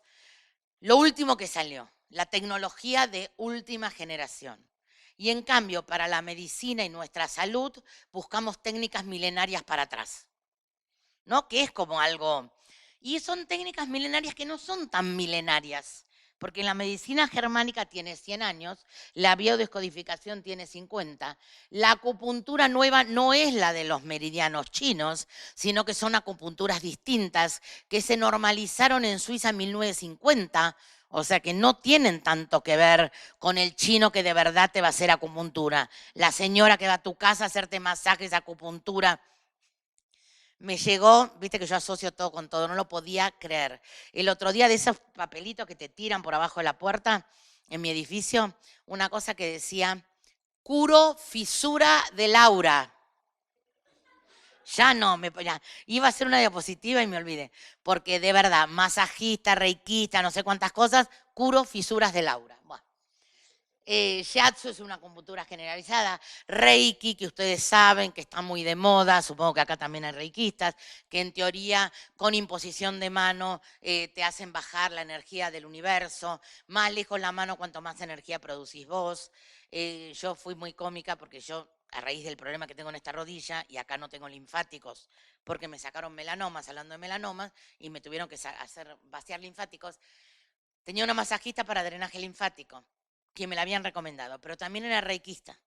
lo último que salió, la tecnología de última generación? Y en cambio, para la medicina y nuestra salud, buscamos técnicas milenarias para atrás, ¿no? Que es como algo... Y son técnicas milenarias que no son tan milenarias, porque la medicina germánica tiene 100 años, la biodescodificación tiene 50, la acupuntura nueva no es la de los meridianos chinos, sino que son acupunturas distintas que se normalizaron en Suiza en 1950, o sea que no tienen tanto que ver con el chino que de verdad te va a hacer acupuntura, la señora que va a tu casa a hacerte masajes, acupuntura. Me llegó, viste que yo asocio todo con todo, no lo podía creer. El otro día de esos papelitos que te tiran por abajo de la puerta en mi edificio, una cosa que decía, curo fisura de Laura. Ya no, ya, iba a hacer una diapositiva y me olvidé, porque de verdad, masajista, reikista, no sé cuántas cosas, curo fisuras de Laura. Bueno. Shiatsu es una acupuntura generalizada, Reiki, que ustedes saben que está muy de moda, supongo que acá también hay reikistas, que en teoría con imposición de mano te hacen bajar la energía del universo, más lejos la mano cuanto más energía producís vos. Yo fui muy cómica porque yo, a raíz del problema que tengo en esta rodilla, y acá no tengo linfáticos, porque me sacaron melanomas, hablando de melanomas, y me tuvieron que hacer vaciar linfáticos, tenía una masajista para drenaje linfático, que me la habían recomendado, pero también era reikista.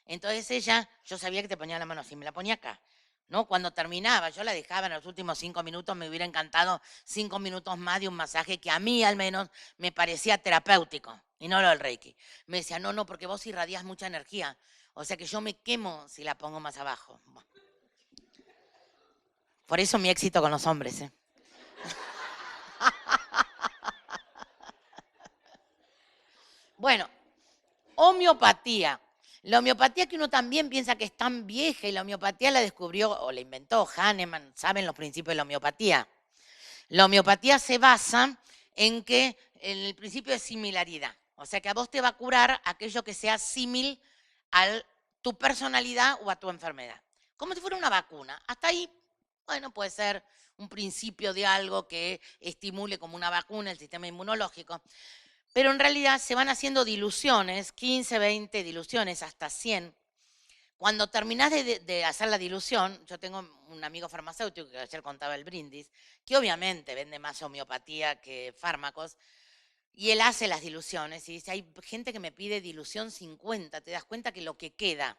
Entonces ella, yo sabía que te ponía la mano así, me la ponía acá, ¿no? Cuando terminaba, yo la dejaba en los últimos 5 minutos, me hubiera encantado 5 minutos más de un masaje que a mí al menos me parecía terapéutico, y no lo del reiki. Me decía, no, porque vos irradias mucha energía, o sea que yo me quemo si la pongo más abajo. Bueno. Por eso mi éxito con los hombres, ¿eh? Bueno, homeopatía. La homeopatía que uno también piensa que es tan vieja, y la homeopatía la descubrió o la inventó Hahnemann, saben los principios de la homeopatía. La homeopatía se basa en que en el principio de similaridad, o sea que a vos te va a curar aquello que sea símil a tu personalidad o a tu enfermedad, como si fuera una vacuna. Hasta ahí, bueno, puede ser un principio de algo que estimule como una vacuna el sistema inmunológico. Pero en realidad se van haciendo diluciones, 15, 20 diluciones, hasta 100. Cuando terminás de hacer la dilución, yo tengo un amigo farmacéutico que ayer contaba el brindis, que obviamente vende más homeopatía que fármacos, y él hace las diluciones y dice, hay gente que me pide dilución 50, te das cuenta que lo que queda.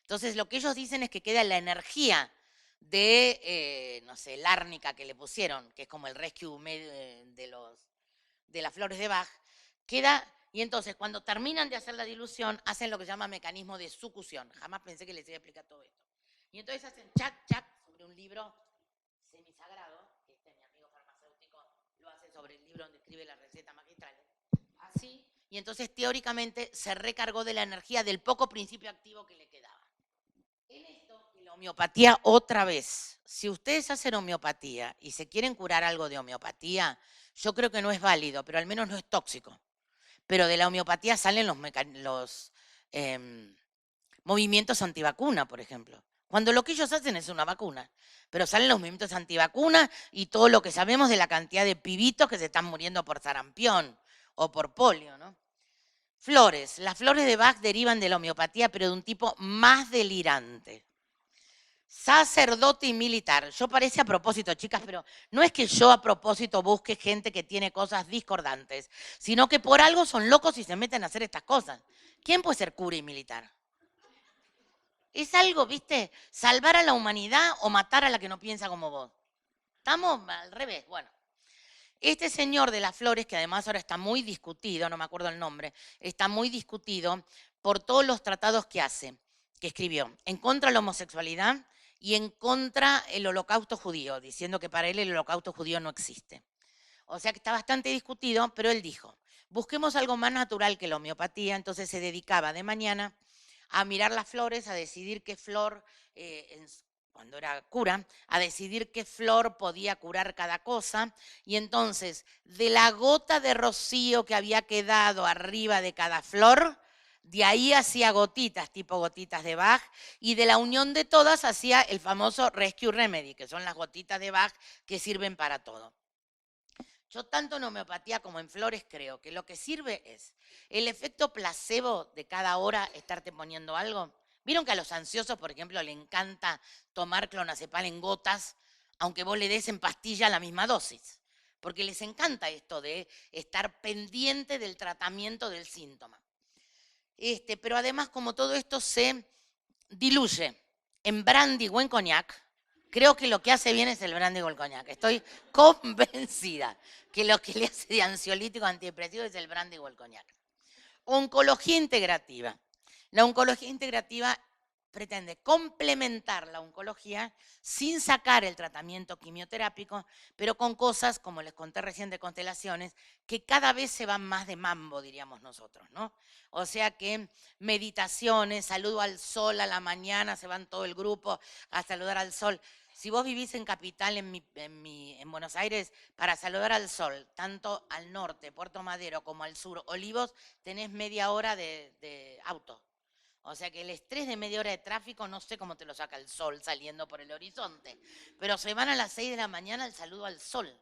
Entonces lo que ellos dicen es que queda la energía de, no sé, el árnica que le pusieron, que es como el rescue de las flores de Bach, queda, y entonces cuando terminan de hacer la dilución, hacen lo que se llama mecanismo de sucusión. Jamás pensé que les iba a explicar todo esto. Y entonces hacen chac, chac sobre un libro semisagrado, que mi amigo farmacéutico lo hace sobre el libro donde escribe las recetas magistrales. Así, y entonces teóricamente se recargó de la energía del poco principio activo que le quedaba. En esto, y la homeopatía otra vez, si ustedes hacen homeopatía y se quieren curar algo de homeopatía, yo creo que no es válido, pero al menos no es tóxico. Pero de la homeopatía salen los movimientos antivacuna, por ejemplo. Cuando lo que ellos hacen es una vacuna, pero salen los movimientos antivacuna y todo lo que sabemos de la cantidad de pibitos que se están muriendo por sarampión o por polio, ¿no? Flores. Las flores de Bach derivan de la homeopatía, pero de un tipo más delirante. sacerdote y militar. Yo parece a propósito, chicas, pero no es que yo a propósito busque gente que tiene cosas discordantes, sino que por algo son locos y se meten a hacer estas cosas. ¿Quién puede ser cura y militar? Es algo, ¿viste? Salvar a la humanidad o matar a la que no piensa como vos. Estamos al revés. Bueno, este señor de las flores, que además ahora está muy discutido, no me acuerdo el nombre, está muy discutido por todos los tratados que hace, que escribió, en contra de la homosexualidad y en contra del holocausto judío, diciendo que para él el holocausto judío no existe. O sea que está bastante discutido, pero él dijo, busquemos algo más natural que la homeopatía, entonces se dedicaba de mañana a mirar las flores, a decidir qué flor, cuando era cura, a decidir qué flor podía curar cada cosa, y entonces de la gota de rocío que había quedado arriba de cada flor, de ahí hacía gotitas, tipo gotitas de Bach, y de la unión de todas hacía el famoso Rescue Remedy, que son las gotitas de Bach que sirven para todo. Yo tanto en homeopatía como en flores creo que lo que sirve es el efecto placebo de cada hora estarte poniendo algo. ¿Vieron que a los ansiosos, por ejemplo, le encanta tomar clonazepam en gotas, aunque vos le des en pastilla la misma dosis? Porque les encanta esto de estar pendiente del tratamiento del síntoma. Pero además, como todo esto se diluye en brandy o en coñac, creo que lo que hace bien es el brandy o el coñac. Estoy convencida que lo que le hace de ansiolítico antidepresivo es el brandy o el coñac. Oncología integrativa. La oncología integrativa pretende complementar la oncología sin sacar el tratamiento quimioterápico, pero con cosas, como les conté recién de constelaciones, que cada vez se van más de mambo, diríamos nosotros, ¿no? O sea que meditaciones, saludo al sol a la mañana, se van todo el grupo a saludar al sol. Si vos vivís en Capital, en Buenos Aires, para saludar al sol, tanto al norte, Puerto Madero, como al sur, Olivos, tenés media hora de auto. O sea que el estrés de media hora de tráfico no sé cómo te lo saca el sol saliendo por el horizonte, pero se van a las 6 de la mañana al saludo al sol.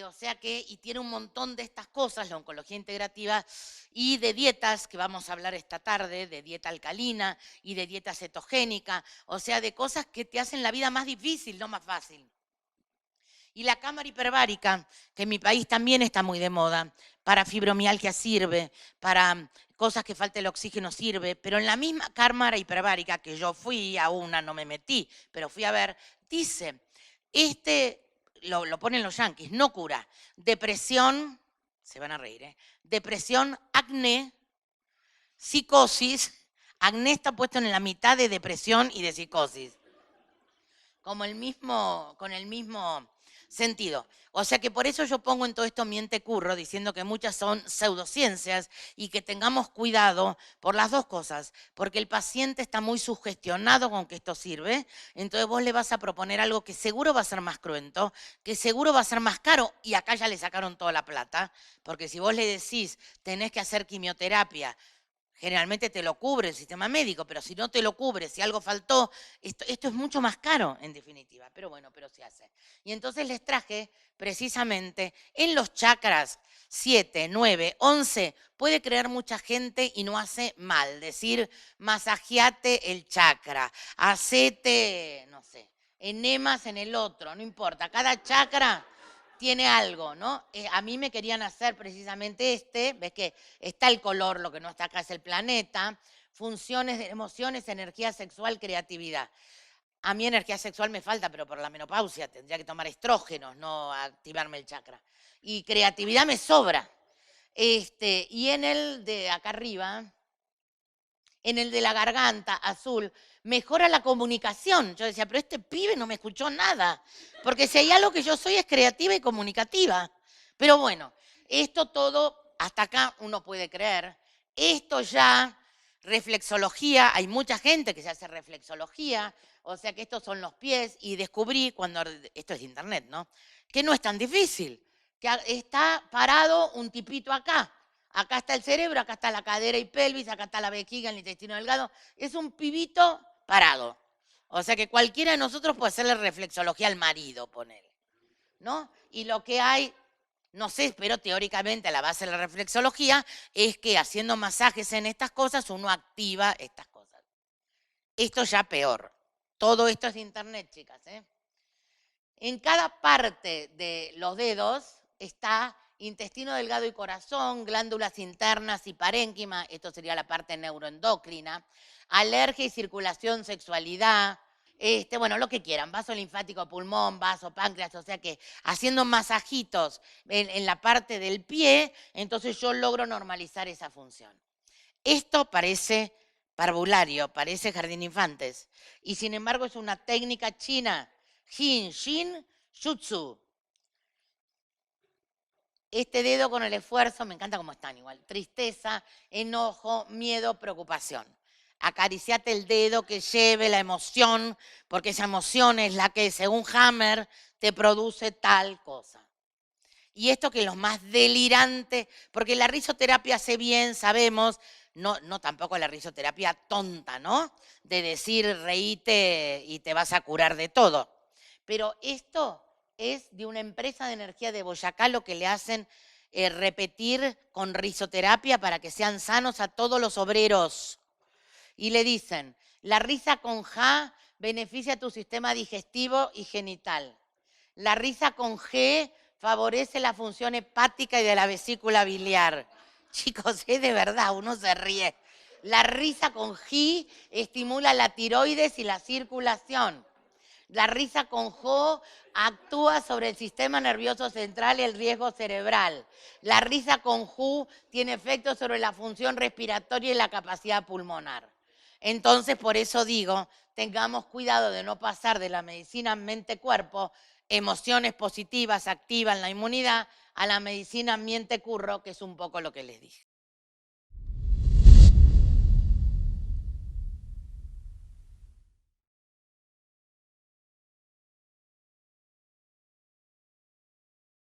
O sea que, y tiene un montón de estas cosas, la oncología integrativa, y de dietas, que vamos a hablar esta tarde, de dieta alcalina y de dieta cetogénica, o sea, de cosas que te hacen la vida más difícil, no más fácil. Y la cámara hiperbárica, que en mi país también está muy de moda, para fibromialgia sirve, para cosas que falta el oxígeno sirve, pero en la misma cámara hiperbárica que yo fui a una, no me metí, pero fui a ver, dice, lo ponen los yanquis, no cura, depresión, se van a reír, depresión, acné, psicosis, acné está puesto en la mitad de depresión y de psicosis, con el mismo sentido. O sea que por eso yo pongo en todo esto miente curro, diciendo que muchas son pseudociencias y que tengamos cuidado por las dos cosas, porque el paciente está muy sugestionado con que esto sirve, entonces vos le vas a proponer algo que seguro va a ser más cruento, que seguro va a ser más caro, y acá ya le sacaron toda la plata, porque si vos le decís tenés que hacer quimioterapia, generalmente te lo cubre el sistema médico, pero si no te lo cubre, si algo faltó, esto es mucho más caro en definitiva, pero bueno, pero se hace. Y entonces les traje precisamente en los chakras 7, 9, 11, puede creer mucha gente y no hace mal, decir masajeate el chakra, hacete, no sé, enemas en el otro, no importa, cada chakra tiene algo, ¿no? A mí me querían hacer precisamente ves que está el color, lo que no está acá es el planeta, funciones de emociones, energía sexual, creatividad. A mí energía sexual me falta, pero por la menopausia tendría que tomar estrógenos, no activarme el chakra. Y creatividad me sobra. Y en el de acá arriba, en el de la garganta, azul, mejora la comunicación. Yo decía, pero este pibe no me escuchó nada, porque si hay algo que yo soy es creativa y comunicativa. Pero bueno, esto todo, hasta acá uno puede creer. Esto ya, reflexología, hay mucha gente que se hace reflexología, o sea que estos son los pies, y descubrí, esto es de internet, ¿no? Que no es tan difícil, que está parado un tipito acá. Acá está el cerebro, acá está la cadera y pelvis, acá está la vejiga, el intestino delgado. Es un pibito parado. O sea que cualquiera de nosotros puede hacerle reflexología al marido, ponele, ¿no? Y lo que hay, no sé, pero teóricamente a la base de la reflexología es que haciendo masajes en estas cosas uno activa estas cosas. Esto ya peor. Todo esto es internet, chicas, ¿eh? En cada parte de los dedos está intestino delgado y corazón, glándulas internas y parénquima, esto sería la parte neuroendocrina, alergia y circulación, sexualidad, bueno, lo que quieran, vaso linfático, pulmón, vaso, páncreas, o sea que haciendo masajitos en la parte del pie, entonces yo logro normalizar esa función. Esto parece parvulario, parece jardín de infantes, y sin embargo es una técnica china, Jin Shin Jutsu. Este dedo con el esfuerzo, me encanta cómo están igual, tristeza, enojo, miedo, preocupación. Acariciate el dedo que lleve la emoción, porque esa emoción es la que, según Hammer, te produce tal cosa. Y esto que es lo más delirante, porque la risoterapia hace bien, sabemos, no tampoco la risoterapia tonta, ¿no? De decir reíte y te vas a curar de todo. Pero esto es de una empresa de energía de Boyacá lo que le hacen repetir con risoterapia para que sean sanos a todos los obreros. Y le dicen, la risa con ja beneficia tu sistema digestivo y genital. La risa con G favorece la función hepática y de la vesícula biliar. Chicos, es de verdad, uno se ríe. La risa con G estimula la tiroides y la circulación. La risa con Jo actúa sobre el sistema nervioso central y el riesgo cerebral. La risa con Ju tiene efectos sobre la función respiratoria y la capacidad pulmonar. Entonces, por eso digo, tengamos cuidado de no pasar de la medicina mente-cuerpo, emociones positivas activan la inmunidad, a la medicina miente-curro, que es un poco lo que les dije.